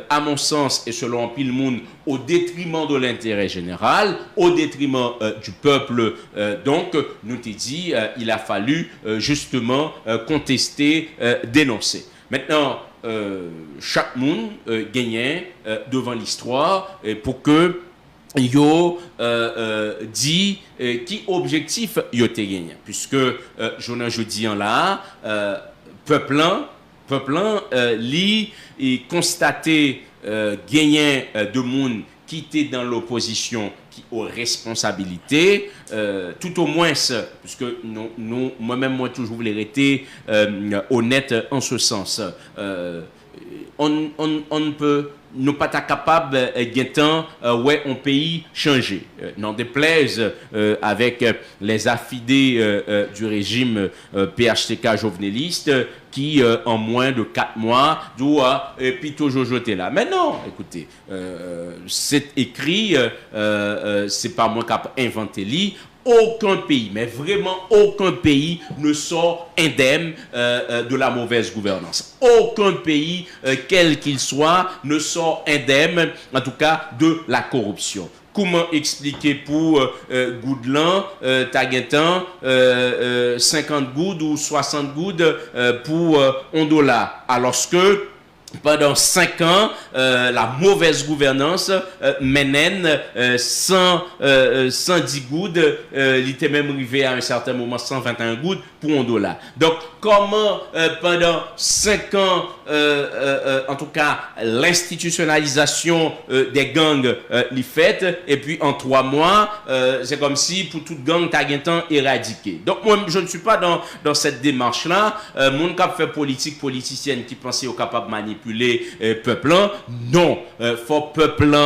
à mon sens et selon pile monde au détriment de l'intérêt général, au détriment du peuple. Donc, nous t'ai dit, il a fallu justement contester, dénoncer. Maintenant, chaque monde gagnait devant l'histoire pour que yo dit qui objectif yo te gagné, puisque je dis en là peuple li et constater gagner de monde qui était dans l'opposition, qui ont responsabilité, tout au moins, puisque nous moi-même, moi toujours voulais rester honnête en ce sens. On ne peut nous pas capable guettant ouais un pays changé. N'en déplaise avec les affidés du régime PHTK joveneliste qui en moins de 4 mois doit puis toujours jeter là. Mais non, écoutez, c'est écrit, c'est pas moi qui ai inventé lui. Aucun pays, mais vraiment aucun pays ne sort indemne de la mauvaise gouvernance. Aucun pays, quel qu'il soit, ne sort indemne, en tout cas, de la corruption. Comment expliquer pour Goudelan, Taguetan, 50 goudes ou 60 goudes pour $1, alors que pendant 5 ans, la mauvaise gouvernance mène 110 goudes, il était même arrivé à un certain moment 121 goudes pour $1. Donc, comment pendant 5 ans, en tout cas, l'institutionnalisation des gangs l'y fait, et puis en 3 mois, c'est comme si pour toute gang, t'as un temps éradiqué. Donc, moi, je ne suis pas dans cette démarche-là. Mon cap fait politique politicienne qui pensait au capable manipuler peuple, non, faut peuple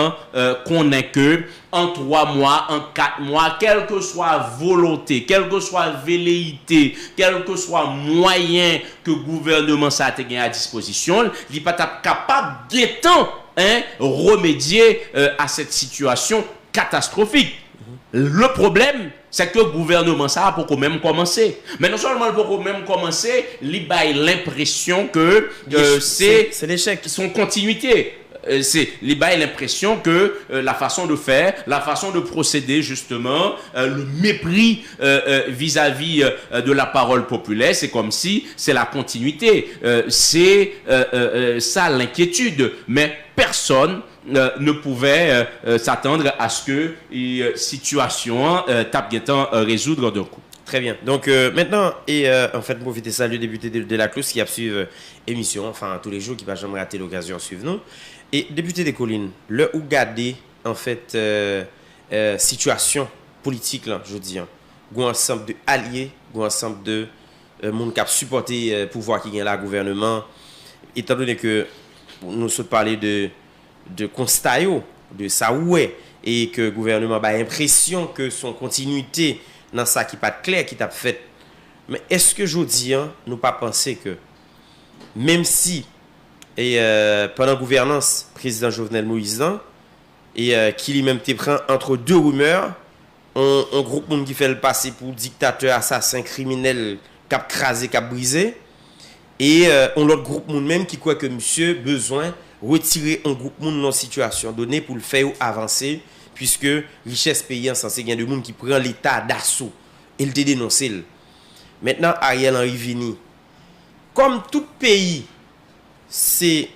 qu'on ait que en 3 mois, en 4 mois, quelle que soit volonté, quelle que soit velléité, quel que soit moyen que le gouvernement ça a à disposition, il n'est pas capable d'étant remédier à cette situation catastrophique. Le problème, c'est que le gouvernement ça a pour même commencer. Mais non seulement pour même commencer, il a l'impression que c'est l'échec, son continuité. Il a l'impression que la façon de faire, la façon de procéder justement, le mépris vis-à-vis de la parole populaire, c'est comme si c'est la continuité. C'est ça l'inquiétude. Mais personne ne pouvait s'attendre à ce que la situation tape guettant résoudre d'un coup. Très bien. Donc maintenant, en fait, profiter ça, le député de la Clous qui a suivi émission, enfin tous les jours, qui va jamais rater l'occasion de suivre nous. Et député des collines, le ou garder en fait situation politique là, je dis, un ensemble de alliés, un ensemble de monde qui a supporté pouvoir qui gagne la gouvernement, étant donné que nous sommes parlé de constat de ça ouais, et que le gouvernement a l'impression que son continuité dans ça qui pas clair qui t'a fait. Mais est-ce que je dis nous pas penser que même si pendant la gouvernance président Jovenel Moïse et qui lui-même te prend entre deux rumeurs, un groupe monde qui fait le passer pour dictateur, assassin, criminel, cap crasé, cap brisé, et on l'autre groupe monde même qui croit que monsieur besoin retirer un groupe monde dans situation donnée pour le faire avancer, puisque richesse paysan censé gagner de monde qui prend l'état d'assaut et le dénoncer. Maintenant Ariel Henry vini comme tout pays c'est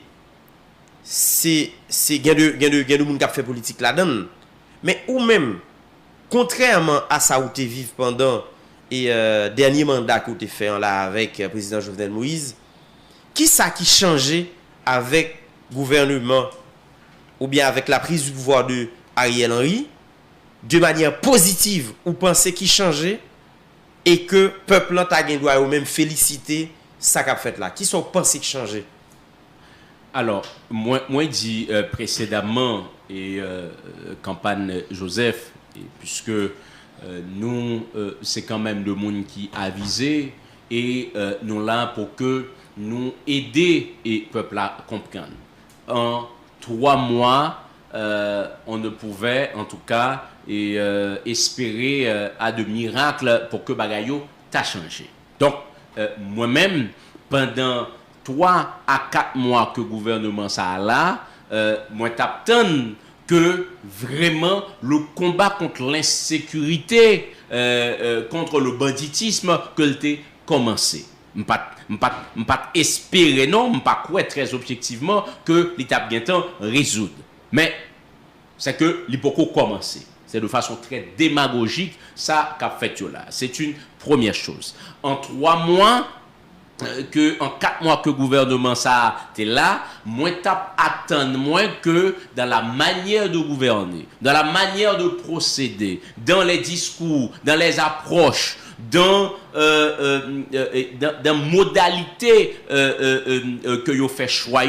gain de monde qui a fait politique là-dedans. Mais ou même, contrairement à ça où tu vives pendant et dernier mandat que tu fait là avec le président Jovenel Moïse, qui ça qui changeait avec le gouvernement ou bien avec la prise du pouvoir de Ariel Henry de manière positive ou pensez qui changeait et que le peuple n'a doit ou même féliciter ça qu'a fait là. Qui sont pensés qui changeait? Alors, moi dit précédemment, et campagne Joseph, et puisque nous, c'est quand même le monde qui a visé, et nous là pour que nous aider et peuple à comprendre. En 3 mois, on ne pouvait en tout cas espérer à de miracles pour que Bagayo t'a changé. Donc, moi-même, pendant 3 à 4 mois que le gouvernement ça là, moi t'attends que vraiment le combat contre l'insécurité, contre le banditisme que l'était commencé. M'pas espérer non, m'pas croire très objectivement que l'État bientôt résoudre. Mais c'est que l'hypoco commencé. C'est de façon très démagogique ça qu'a fait là. C'est une première chose. En 3 mois en 4 mois que le gouvernement ça était là, moins tape attendre moins que dans la manière de gouverner, dans la manière de procéder, dans les discours, dans les approches, dans modalités que yo fait choix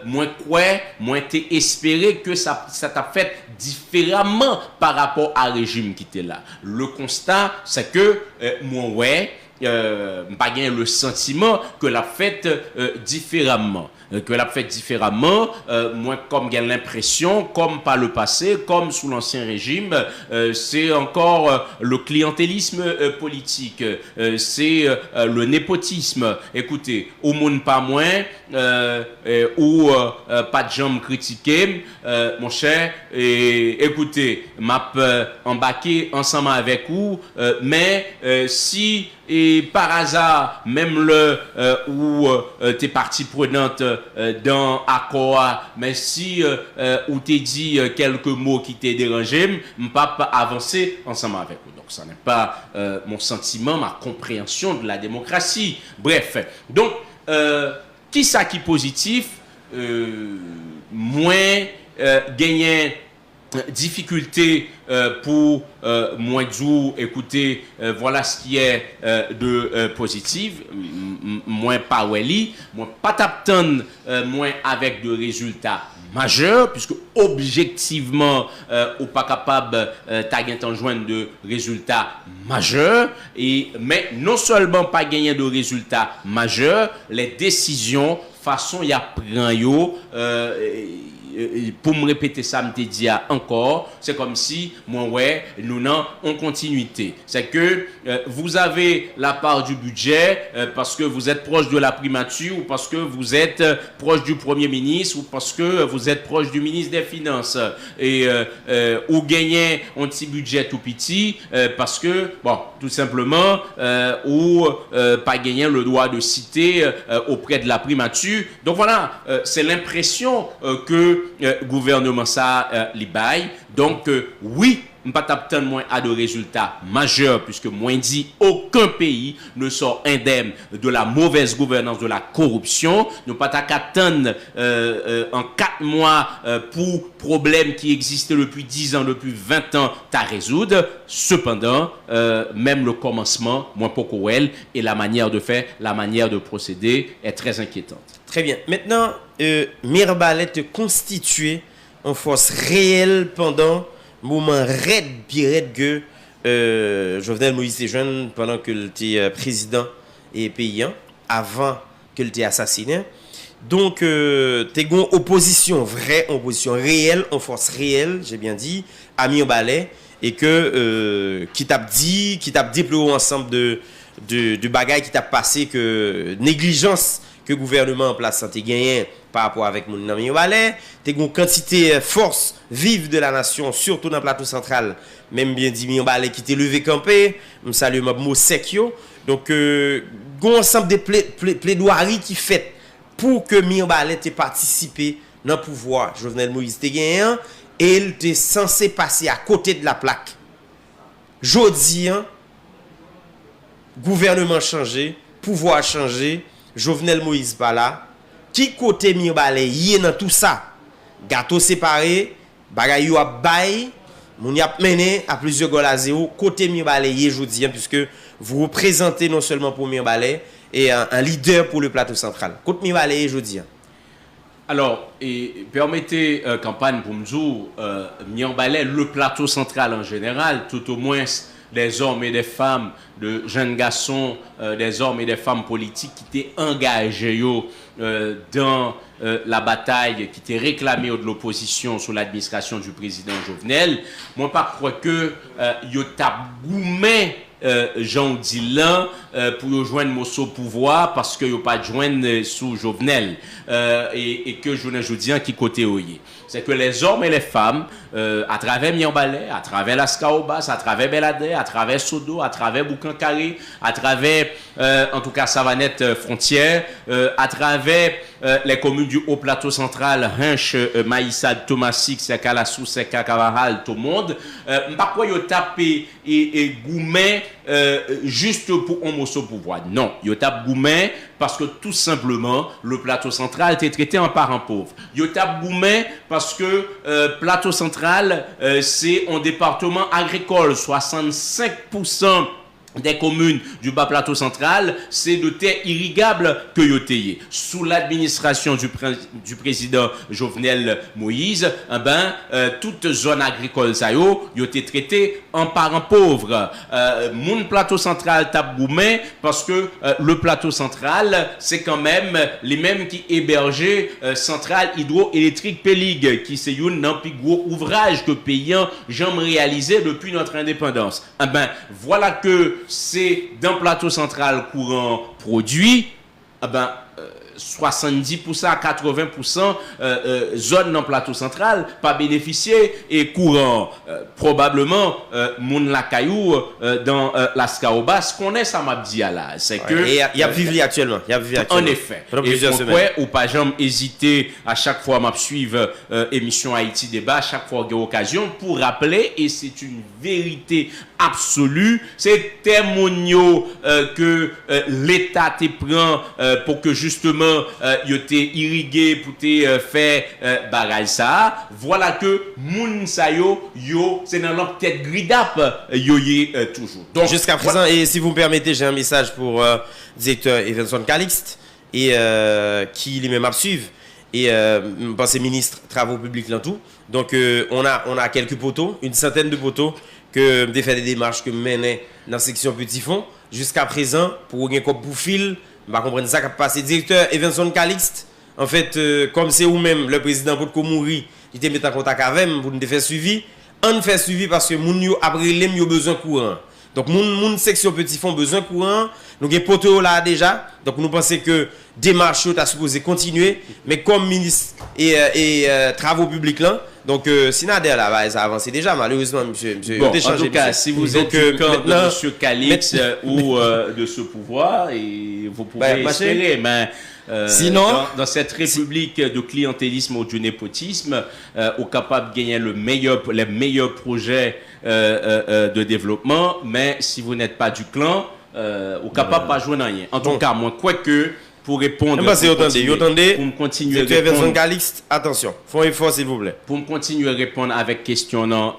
moins t'es espéré que ça t'a fait différemment par rapport à régime qui était là. Le constat c'est que pas gagner le sentiment que l'a fait différemment. Moi comme j'ai l'impression, comme par le passé, comme sous l'ancien régime, c'est encore le clientélisme politique, c'est le népotisme. Écoutez, au monde pas moins, ou pas de jambes critiquer, mon cher, écoutez, m'a embarqué ensemble avec vous, mais si et par hasard, même le où t'es partie prenante dans accord, mais si où t'es dit quelques mots qui t'est dérangé, m'pas pas avancer ensemble avec vous. Donc ça n'est pas mon sentiment, ma compréhension de la démocratie. Bref, donc qui ça qui positif, moins gagner difficulté pour moins d'où écoutez voilà ce qui est de positif moins pas weli moins pas t'attendre moins avec de résultats majeurs puisque objectivement ou pas capable t'as joindre de résultats majeurs mais non seulement pas gagner de résultats majeurs les décisions façon y a prend yo pour me répéter ça, me dit encore, c'est comme si, nous n'en en continuité. C'est que vous avez la part du budget parce que vous êtes proche de la primature ou parce que vous êtes proche du Premier ministre ou parce que vous êtes proche du ministre des Finances. Et ou gagner un petit budget tout petit parce que, tout simplement, ou pas gagner le droit de citer auprès de la primature. Donc voilà, c'est l'impression que gouvernement ça les bail. Donc oui, pas t'attendre moins à de résultats majeurs puisque moins dit aucun pays ne sort indemne de la mauvaise gouvernance, de la corruption. Nous pas t'attendre en 4 mois pour problèmes qui existaient depuis 10 ans, depuis 20 ans, à résoudre. Cependant, même le commencement, moins pour elle et la manière de faire, la manière de procéder est très inquiétante. Très bien. Maintenant, Mirbalet constitué en force réelle pendant moment raide que Jovenel Moïse était jeune pendant qu'il était président et paysan avant qu'il était assassiné. Donc t'es une opposition vraie, opposition réelle, en force réelle, j'ai bien dit, à Mirbalet et que qui t'a dit plus haut ensemble de bagailles qui t'a passé que négligence que le gouvernement en place a gagné par rapport avec mon ami Mirbalet, t'es une quantité force vive de la nation, surtout dans le plateau central, même bien dit Mirbalet qui t'est levé campé, me salue ma mot sec yo. Donc un ensemble de plaidoiries qui fait pour que Mirbalet ait participé dans le pouvoir. Jovenel Moïse te gagné et il était censé passer à côté de la plaque. Jodi, gouvernement changé, pouvoir changé, Jovenel Moïse pas là. Qui côté Mirbalet y est dans tout ça? Gâteau séparé, bagay yo a bay, moun y a mené à plusieurs goals à 0 côté Mirbalet y est jodi puisque vous représentez non seulement pour Mirbalet et un leader pour le plateau central. Côté Mirbalet y est jodi. Alors, permettez, campagne pour me dire, Mirbalet, le plateau central en général, tout au moins des hommes et des femmes, de jeunes garçons, des hommes et des femmes politiques qui étaient engagés dans la bataille, qui étaient réclamés de l'opposition sous l'administration du président Jovenel. Moi, je crois que yo t'a goumé Jean Dylan pour rejoindre Mosso pouvoir parce que yo pas joindre sous Jovenel et que je ne dis qui côté oye. C'est que les hommes et les femmes à travers Mirbalet, à travers la Skaobas, à travers Belader, à travers Sodo, à travers Boucan-Carré, à travers en tout cas Savanette Frontière, à travers les communes du Haut Plateau Central, Hinche, Maïssad, Thomasik, Sekalassou, Sekakavaral, tout le monde, par quoi yo tapé et Goumen juste pour un morceau pouvoir. Non, yo tape Goumen parce que tout simplement le Plateau Central était traité en parent pauvre. Yo tape Goumen parce que Plateau Central c'est un département agricole, 65% des communes du bas plateau central, c'est de terres irrigables que yoteye. Sous l'administration du président Jovenel Moïse, toute zone agricole ça yoté traité en parent pauvre. Mon plateau central tape Goumen parce que le plateau central, c'est quand même les mêmes qui hébergeaient centrale hydroélectrique Péligue, qui c'est un plus gros ouvrage que payant jamais réalisé depuis notre indépendance. Voilà que c'est dans le plateau central courant produit, 70% à 80% zone dans le plateau central pas bénéficier et courant probablement moun la caillou dans la Skaobas connaît ça m'a dit là c'est que il y a vécu actuellement en effet et ou pas jamais hésiter à chaque fois m'a suivre émission Haïti débat chaque fois qu'il y a occasion pour rappeler et c'est une vérité absolue c'est témoignaux que l'État te prend pour que justement yo te irrigué pour te faire barrage ça voilà que moun sa yo c'est dans leur tête gridap yo toujours donc jusqu'à présent voilà. Et si vous me permettez j'ai un message pour directeur Evenson Calixte et qui lui-même a suivre et pensez ministre travaux publics là tout donc on a quelques poteaux une centaine de poteaux que me fait des démarches que mener dans section Petit Fond jusqu'à présent pour un coup pour fil va comprendre ça qu'a passé directeur Evenson Calixte en fait comme c'est ou même le président pour mourir il te met en contact avec pour nous faire suivi on fait suivi parce que moun yo après les yo besoin courant donc moun section Petit Fond besoin courant nous avons poteau là déjà donc nous pensons que démarche ta supposé continuer mais comme ministre et travaux publics là donc Sinader là va avancer déjà malheureusement monsieur bon, en tout cas si vous êtes du camp de monsieur Calix ou de ce pouvoir et vous pouvez espérer mais sinon dans cette république de clientélisme ou du népotisme au capable de gagner les meilleurs projets de développement mais si vous n'êtes pas du clan au capable pas jouer rien en tout cas moi quoi que pour répondre pour me continuer à répondre Calixte attention font un effort s'il vous plaît pour me continuer à répondre avec questionnant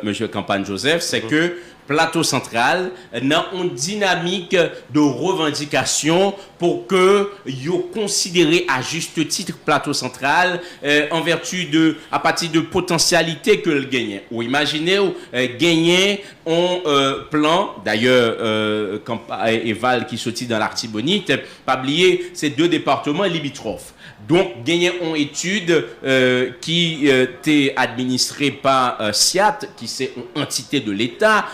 monsieur Campagne Joseph c'est que Plateau Central dans une dynamique de revendication pour que yo considéré à juste titre Plateau Central en vertu de à partir de potentialité que le gagnait ou imaginez gagner un plan d'ailleurs Eval qui sortit dans l'Artibonite pas oublier ces deux départements limitrophes. Donc, gagner une étude qui est administrée par SIAT, qui c'est une entité de l'État,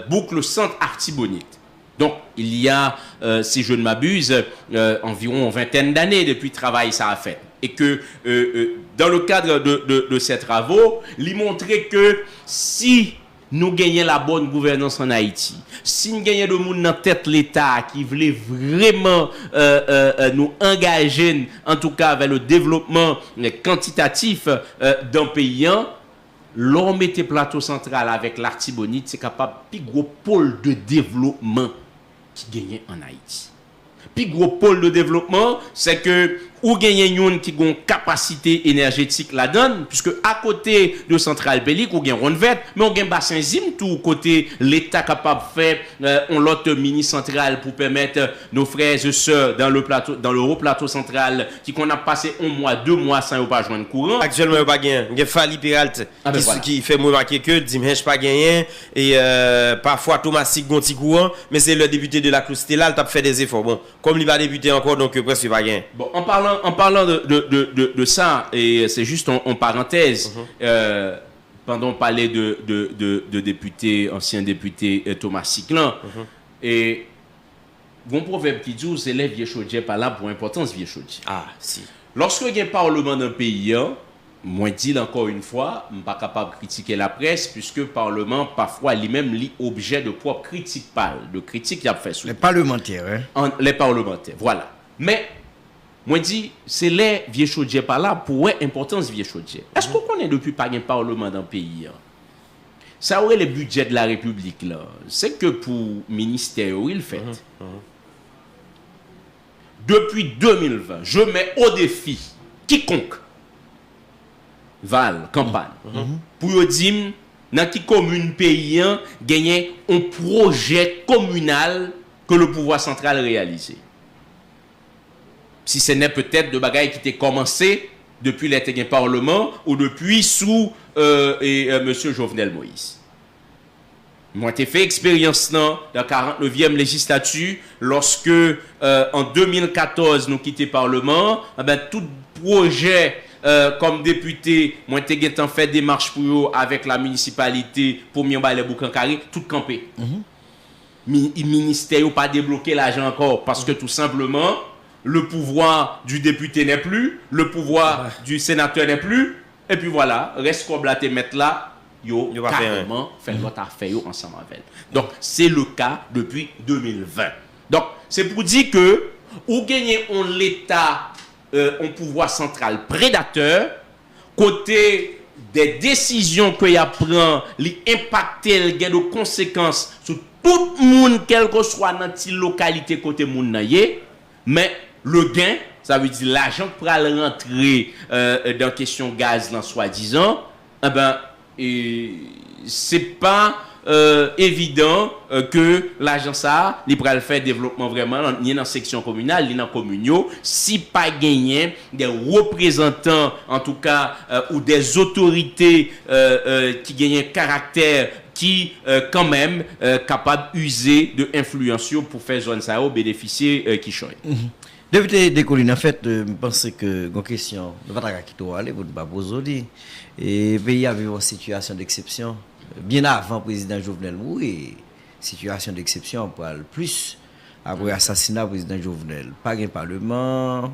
boucle centre Artibonite. Donc, il y a, si je ne m'abuse, environ une vingtaine d'années depuis le travail ça a fait. Et que dans le cadre de ces travaux, il montrait que si nous gagnons la bonne gouvernance en Haïti, si nous gagnons de monde dans tête l'État qui voulait vraiment nous engager, en tout cas vers le développement quantitatif d'un pays, l'on mettait plateau central avec l'Artibonite, c'est capable de gros pôle de développement qui gagne en Haïti. Puis gros pôle de développement, c'est que ou gagner une qui a une capacité énergétique la donne, puisque à côté de centrale bellique, ou gagne Ronvet, mais on gagne bassin Zim, tout côté l'État capable de faire on l'autre mini centrale pour permettre nos frères et sœurs dans le plateau, dans le haut plateau central, qui qu'on a passé 1 mois, 2 mois sans pas joindre courant. Actuellement, il n'y a pas gagné. Il y a Fali Peralt qui fait remarquer que Dimanche pas gagné, et parfois Thomas Sig Gonti courant, mais c'est le député de la Cloustela, il a fait des efforts. Bon, comme il va débuter encore, donc presque pas gagné. Bon, en parlant de ça, et c'est juste en parenthèse, pendant on parlait de député, ancien député Thomas Siclan, et bon proverbe qui dit c'est les vieux chaudiers pas là pour importance vieux chaudiers. Ah, si. Lorsque il y a un parlement d'un pays, moi dis encore une fois, je ne suis pas capable de critiquer la presse, puisque le Parlement, parfois, lui-même, lit objet de propre critique, de critique qu'il a fait. Les parlementaires, les parlementaires, voilà. Mais, moi dis, c'est les vieux chaudiers pas là pour importance vieux chaudiers. Est-ce qu'on connaît depuis pas un parlement dans le pays? Ça aurait le budget de la République là. C'est que pour le ministère, il fait. Depuis 2020, je mets au défi quiconque Val, campagne, pour dire dans qui commune paysan gagner un projet communal que le pouvoir central réalise. Si ce n'est peut-être de bagaille qui était commencé depuis le Parlement ou depuis sous monsieur Jovenel Moïse. Moi, j'ai fait expérience dans la 49e législature lorsque en 2014 nous quittions le Parlement, tout projet comme député, moi j'ai fait des marches pour avec la municipalité pour mieux les Boucancari, tout campé. Le ministère n'a pas débloqué l'argent encore parce que tout simplement le pouvoir du député n'est plus, le pouvoir du sénateur n'est plus, et puis voilà, reste comme la te mettre là, yo carrément fait l'autre affaire ensemble avec. Donc c'est le cas depuis 2020. Donc c'est pour dire que ou gagner on l'État un pouvoir central prédateur, côté des décisions qu'il y a prend, les impacter, les gains de conséquences sur tout le monde, quelle que soit dans la localité côté monde, mais le gain, ça veut dire l'argent pour aller rentrer dans question gaz, dans soi-disant, c'est pas évident que l'agence ça, il pourra le faire développement vraiment ni dans la section communale, ni dans la commune, si pas gagné des représentants, en tout cas, ou des autorités qui gagnent caractère, qui quand même capable d'user de influence pour faire zone ça bénéficier qui change. Député des collines, en fait, je pense que une question, ne va pas aller, vous ne pas poser. Et le pays a vu une situation d'exception. Bien avant le président Jovenel Moïse, situation d'exception, on parle plus après l'assassinat du président Jovenel. Pas de parlement,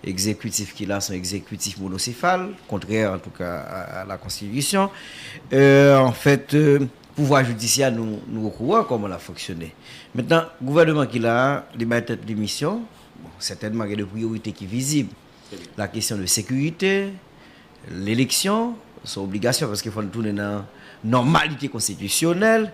exécutif qui là, sont exécutif monocéphale, contraire en tout cas à la Constitution. En fait, pouvoir judiciaire nous recourons comment a fonctionné. Maintenant, le gouvernement qui a, il va être des missions. Bon, certainement, il y a des priorités qui sont visibles. La question de sécurité, l'élection, c'est obligation parce qu'il faut tourner dans la normalité constitutionnelle.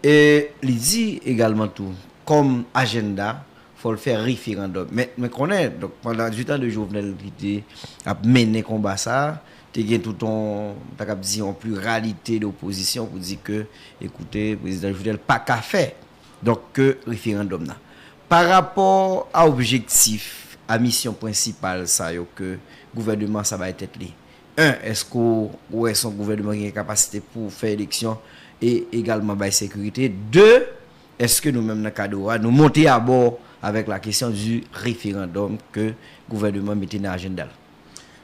Et il dit également tout, comme agenda, il faut le faire référendum. Mais connaît, donc pendant 18 ans de Jovenel qui a mené le combat, ça, tu as tout ton pluralité d'opposition pour dire que, écoutez, le président Jovenel pas qu'à faire. Donc, que référendum là. Par rapport à l'objectif, à la mission principale, ça que le gouvernement ça va être lié. Est-ce que son gouvernement a une capacité pour faire élection et également la sécurité? 2, est-ce que nous-mêmes, dans le cadre, nous montons à bord avec la question du référendum que le gouvernement mettait dans l'agenda?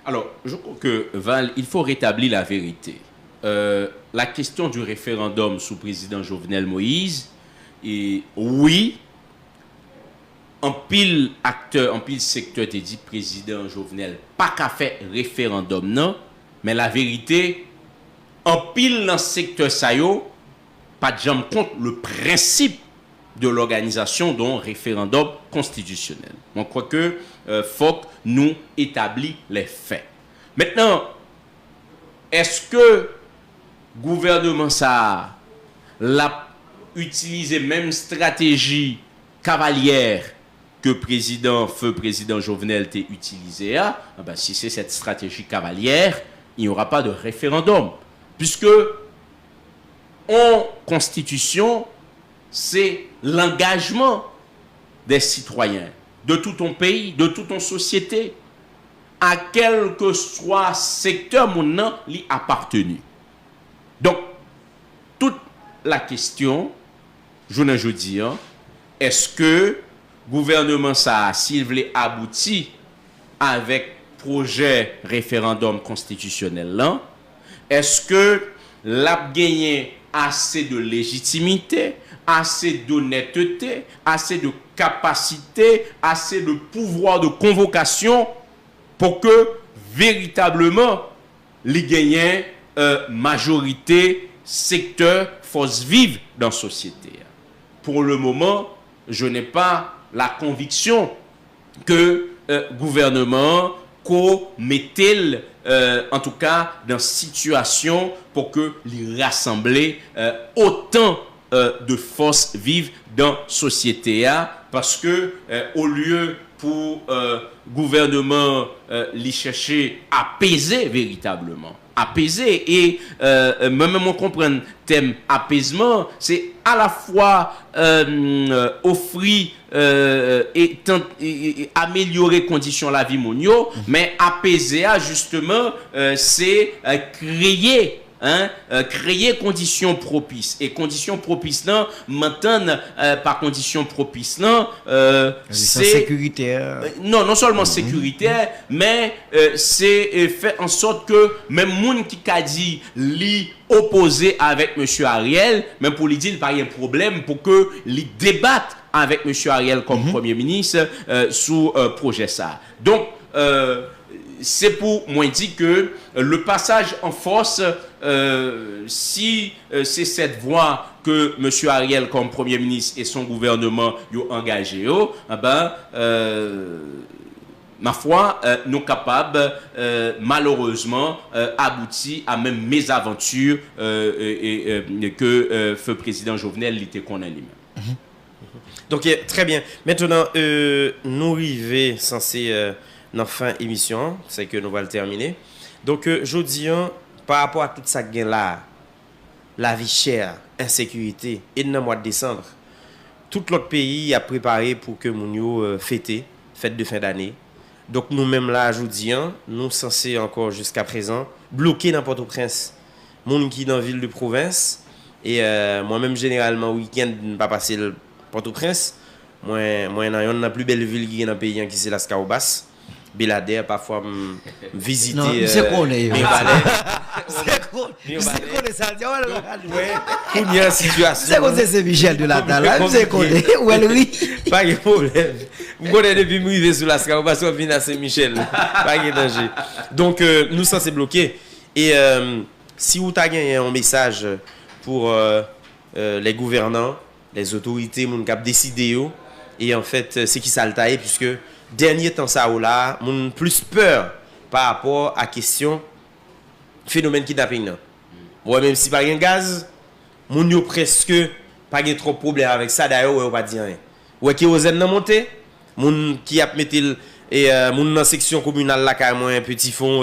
Alors, je crois que, Val, il faut rétablir la vérité. La question du référendum sous président Jovenel Moïse, et oui, en pile acteur, en pile secteur te dit président Jovenel pas qu'à faire référendum non, mais la vérité en pile dans secteur ça yo pas de jambe contre le principe de l'organisation d'un référendum constitutionnel. On croit que faut que nous établir les faits. Maintenant, est-ce que le gouvernement ça l'a utilisé même stratégie cavalière que feu président Jovenel t'a utilisé? Si c'est cette stratégie cavalière, il n'y aura pas de référendum. Puisque en constitution, c'est l'engagement des citoyens de tout ton pays, de toute ton société, à quel que soit secteur mon nom lui appartenu. Donc, toute la question, je ne dis, est-ce que le gouvernement, ça, s'il voulait aboutir avec projet référendum constitutionnel là, est-ce que l'a gagné assez de légitimité, assez d'honnêteté, assez de capacité, assez de pouvoir de convocation pour que véritablement les gagnants majorité secteur force vive dans la société. Pour le moment, je n'ai pas la conviction que gouvernement mette en tout cas dans situation pour que les rassembler autant de forces vives dans la société, parce que au lieu pour gouvernement les chercher à apaiser véritablement, apaiser, et même on comprend le thème apaisement, c'est à la fois offrir et améliorer conditions la vie monio, mais apaiser justement c'est créer créer conditions propices, et conditions propices là maintenant par conditions propices là c'est sécuritaire, non seulement sécuritaire, mais c'est fait en sorte que même monde qui a dit li opposé avec monsieur Ariel, même pour lui dire il n'y a pas de problème pour que li débatte avec monsieur Ariel comme premier ministre sous projet ça. Donc c'est pour moi dire que le passage en force, si c'est cette voie que M. Ariel comme Premier ministre et son gouvernement ont engagé, ma foi, nous capables malheureusement aboutir à même mésaventures que feu président Jovenel était condamné. Donc très bien. Maintenant, nous arrivons censé dans fin émission, c'est que nous allons le terminer. Donc, je dis, par rapport à tout ça qui est là, la vie chère, insécurité, et dans le mois de décembre, tout l'autre pays a préparé pour que nous fêter, fête de fin d'année. Donc, nous-mêmes là, je dis, nous sommes censés encore jusqu'à présent bloquer dans Port-au-Prince, monde qui dans la ville de province, et moi-même, généralement, week-end, je ne pas passer le Port-au-Prince. Moi, dans la plus belle ville qui est dans le pays, qui c'est la Scaobas. Belader, parfois visiter. Non, c'est qu'on est. C'est qu'on est ça. Ouais. Il y a une situation. C'est qu'on c'est Michel de la Tala. C'est qu'on est. Oui. Pas de problème. Vous connaissez depuis que je suis sur la Scar, parce qu'on vient à Saint-Michel. Pas de danger. Donc, nous sommes bloqués. Et si vous avez un message pour les gouvernants, les autorités, les gens qui ont décidé, et en fait, c'est qui ça le taille, puisque dernier temps ça là, mon plus peur par rapport à question phénomène kidnapping. Ouais, même si pas de gaz, mon yo presque pas de trop problème avec ça d'ailleurs, ouais, pas dire rien. Ouais, qui osen nan monter, mon qui a mettre et mon dans section communale là carrément un petit fond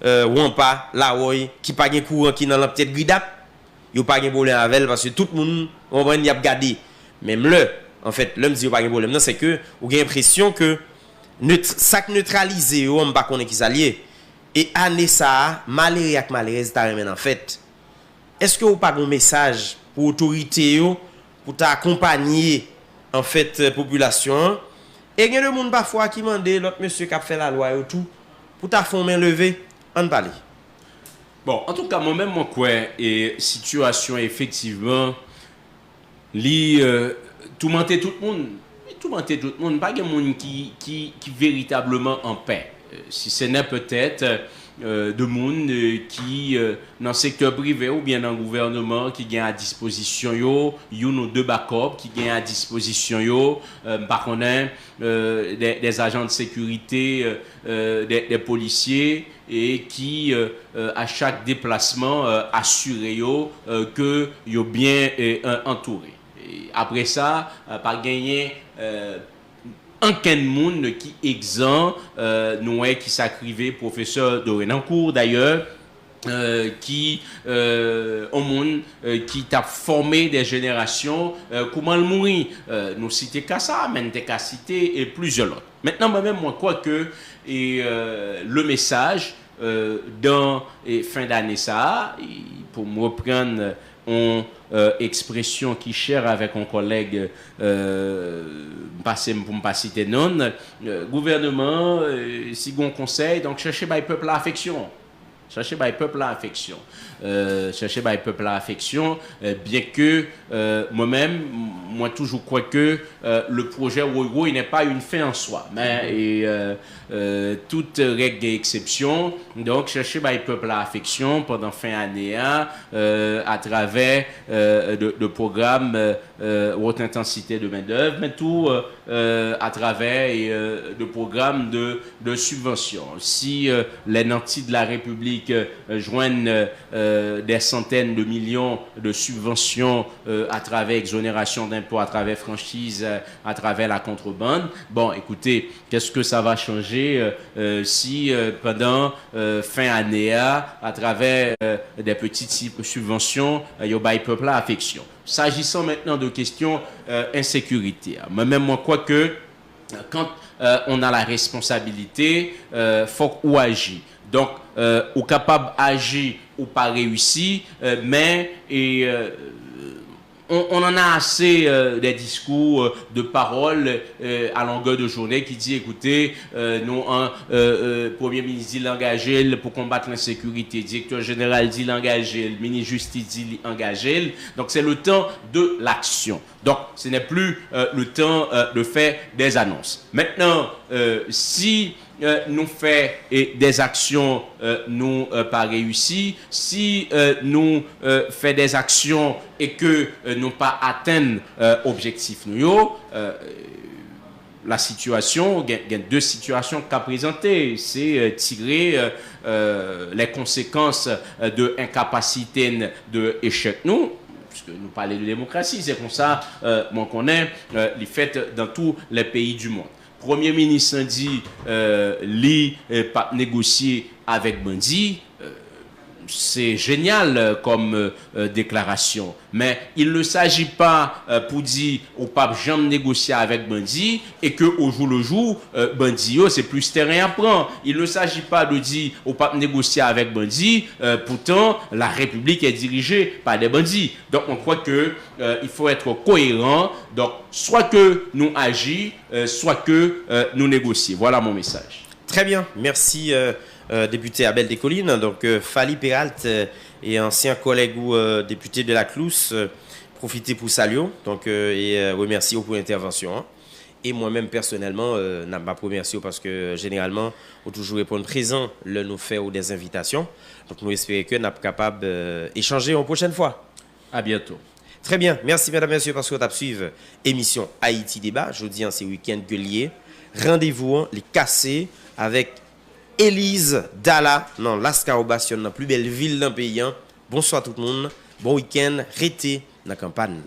Wampa là ouais, qui pas de courant qui dans la petite gridap, yo pas de problème avec elle parce que tout le monde on va y a regardé. Même le en fait, l'homme dit pas de problème, non, c'est que vous avez l'impression que ça neutralisé on pas connaît qui s'allier et année ça malheureux avec malheureuse ta en fait. Est-ce que vous pas un message pour autorité pour t'accompagner en fait population et il y a des monde parfois qui demande l'autre monsieur qui a fait la loi et tout pour ta faire main levée en parler. Bon, en tout cas moi-même moi quoi et situation effectivement tourmenter tout le monde, pas de monde qui véritablement en paix. Si ce n'est peut-être de monde qui dans le secteur privé ou bien dans le gouvernement qui gagne à disposition une ou deux backups qui gagne à disposition par contre des agents de sécurité, des policiers et qui à chaque déplacement assurent que yo bien entouré. Et après ça, par gagner aucun monde qui exempt nous qui s'acrivait professeur Dorenancourt d'ailleurs qui au monde qui t'a formé des générations comment le mourir nous citer Kassa Mentekacité et plusieurs autres. Maintenant moi-même moi crois que et le message dans fin d'année ça pour me reprendre une expression qui chère avec un collègue pour ne pas citer non gouvernement si on conseil donc chercher par le peuple l'affection chercher par le peuple l'affection chercher par le peuple l'affection bien que moi toujours crois que le projet Woy n'est pas une fin en soi mais toute règle et exception donc chercher par le peuple l'affection pendant fin année à travers de programmes haute intensité de main d'œuvre mais tout à travers de programmes de subventions si les nantis de la République joignent des centaines de millions de subventions à travers exonération d'impôts, à travers franchise, à travers la contrebande. Bon, écoutez, qu'est-ce que ça va changer si pendant fin année à travers des petites subventions, il y a un peuple à affection. S'agissant maintenant de questions insécurité, moi-même, moi, crois que quand on a la responsabilité, faut qu'on agisse. Donc, ou capable d'agir ou pas réussi, mais on en a assez des discours, de paroles à longueur de journée qui dit écoutez, nous, Premier ministre dit l'engager pour combattre l'insécurité, directeur général dit l'engager, le ministre justice dit l'engager. Donc c'est le temps de l'action. Donc ce n'est plus le temps de faire des annonces. Maintenant, si nous fait des actions nous pas réussi si nous fait des actions et que nous pas atteindre objectif nous la situation il y a deux situations qu'a présenté c'est tirer les conséquences de incapacité de échec nous puisque nous parlons de démocratie c'est comme ça moi connais les faits dans tous les pays du monde. Premier ministre dit pas négocier avec Bandi, c'est génial comme déclaration, mais il ne s'agit pas pour dire au pape jamais négocier avec Bandi et que au jour le jour Bandi c'est plus terrain à prendre. Il ne s'agit pas de dire au pape négocier avec Bandi, pourtant la République est dirigée par des bandits. Donc on croit que il faut être cohérent. Donc soit que nous agissons, soit que nous négocions. Voilà mon message. Très bien, merci. Député Abel Descollines, donc Fali Peralt et ancien collègue ou député de la Clousse, profitez pour saluer donc et remercier pour l'intervention. Hein. Et moi-même personnellement, n'a pas remercié parce que généralement, on toujours répondre présent, le nous fait ou des invitations. Donc nous espérons que nous sommes capables d'échanger une prochaine fois. À bientôt. Très bien, merci mesdames et messieurs parce que vous avez suivi émission Haïti Débat. Jeudi, c'est week-end gueulier. Rendez-vous, hein, les cassés avec Élise Dalla, non, Las Caobastion, la plus belle ville d'un pays. Bonsoir tout le monde, bon week-end, rété dans la campagne.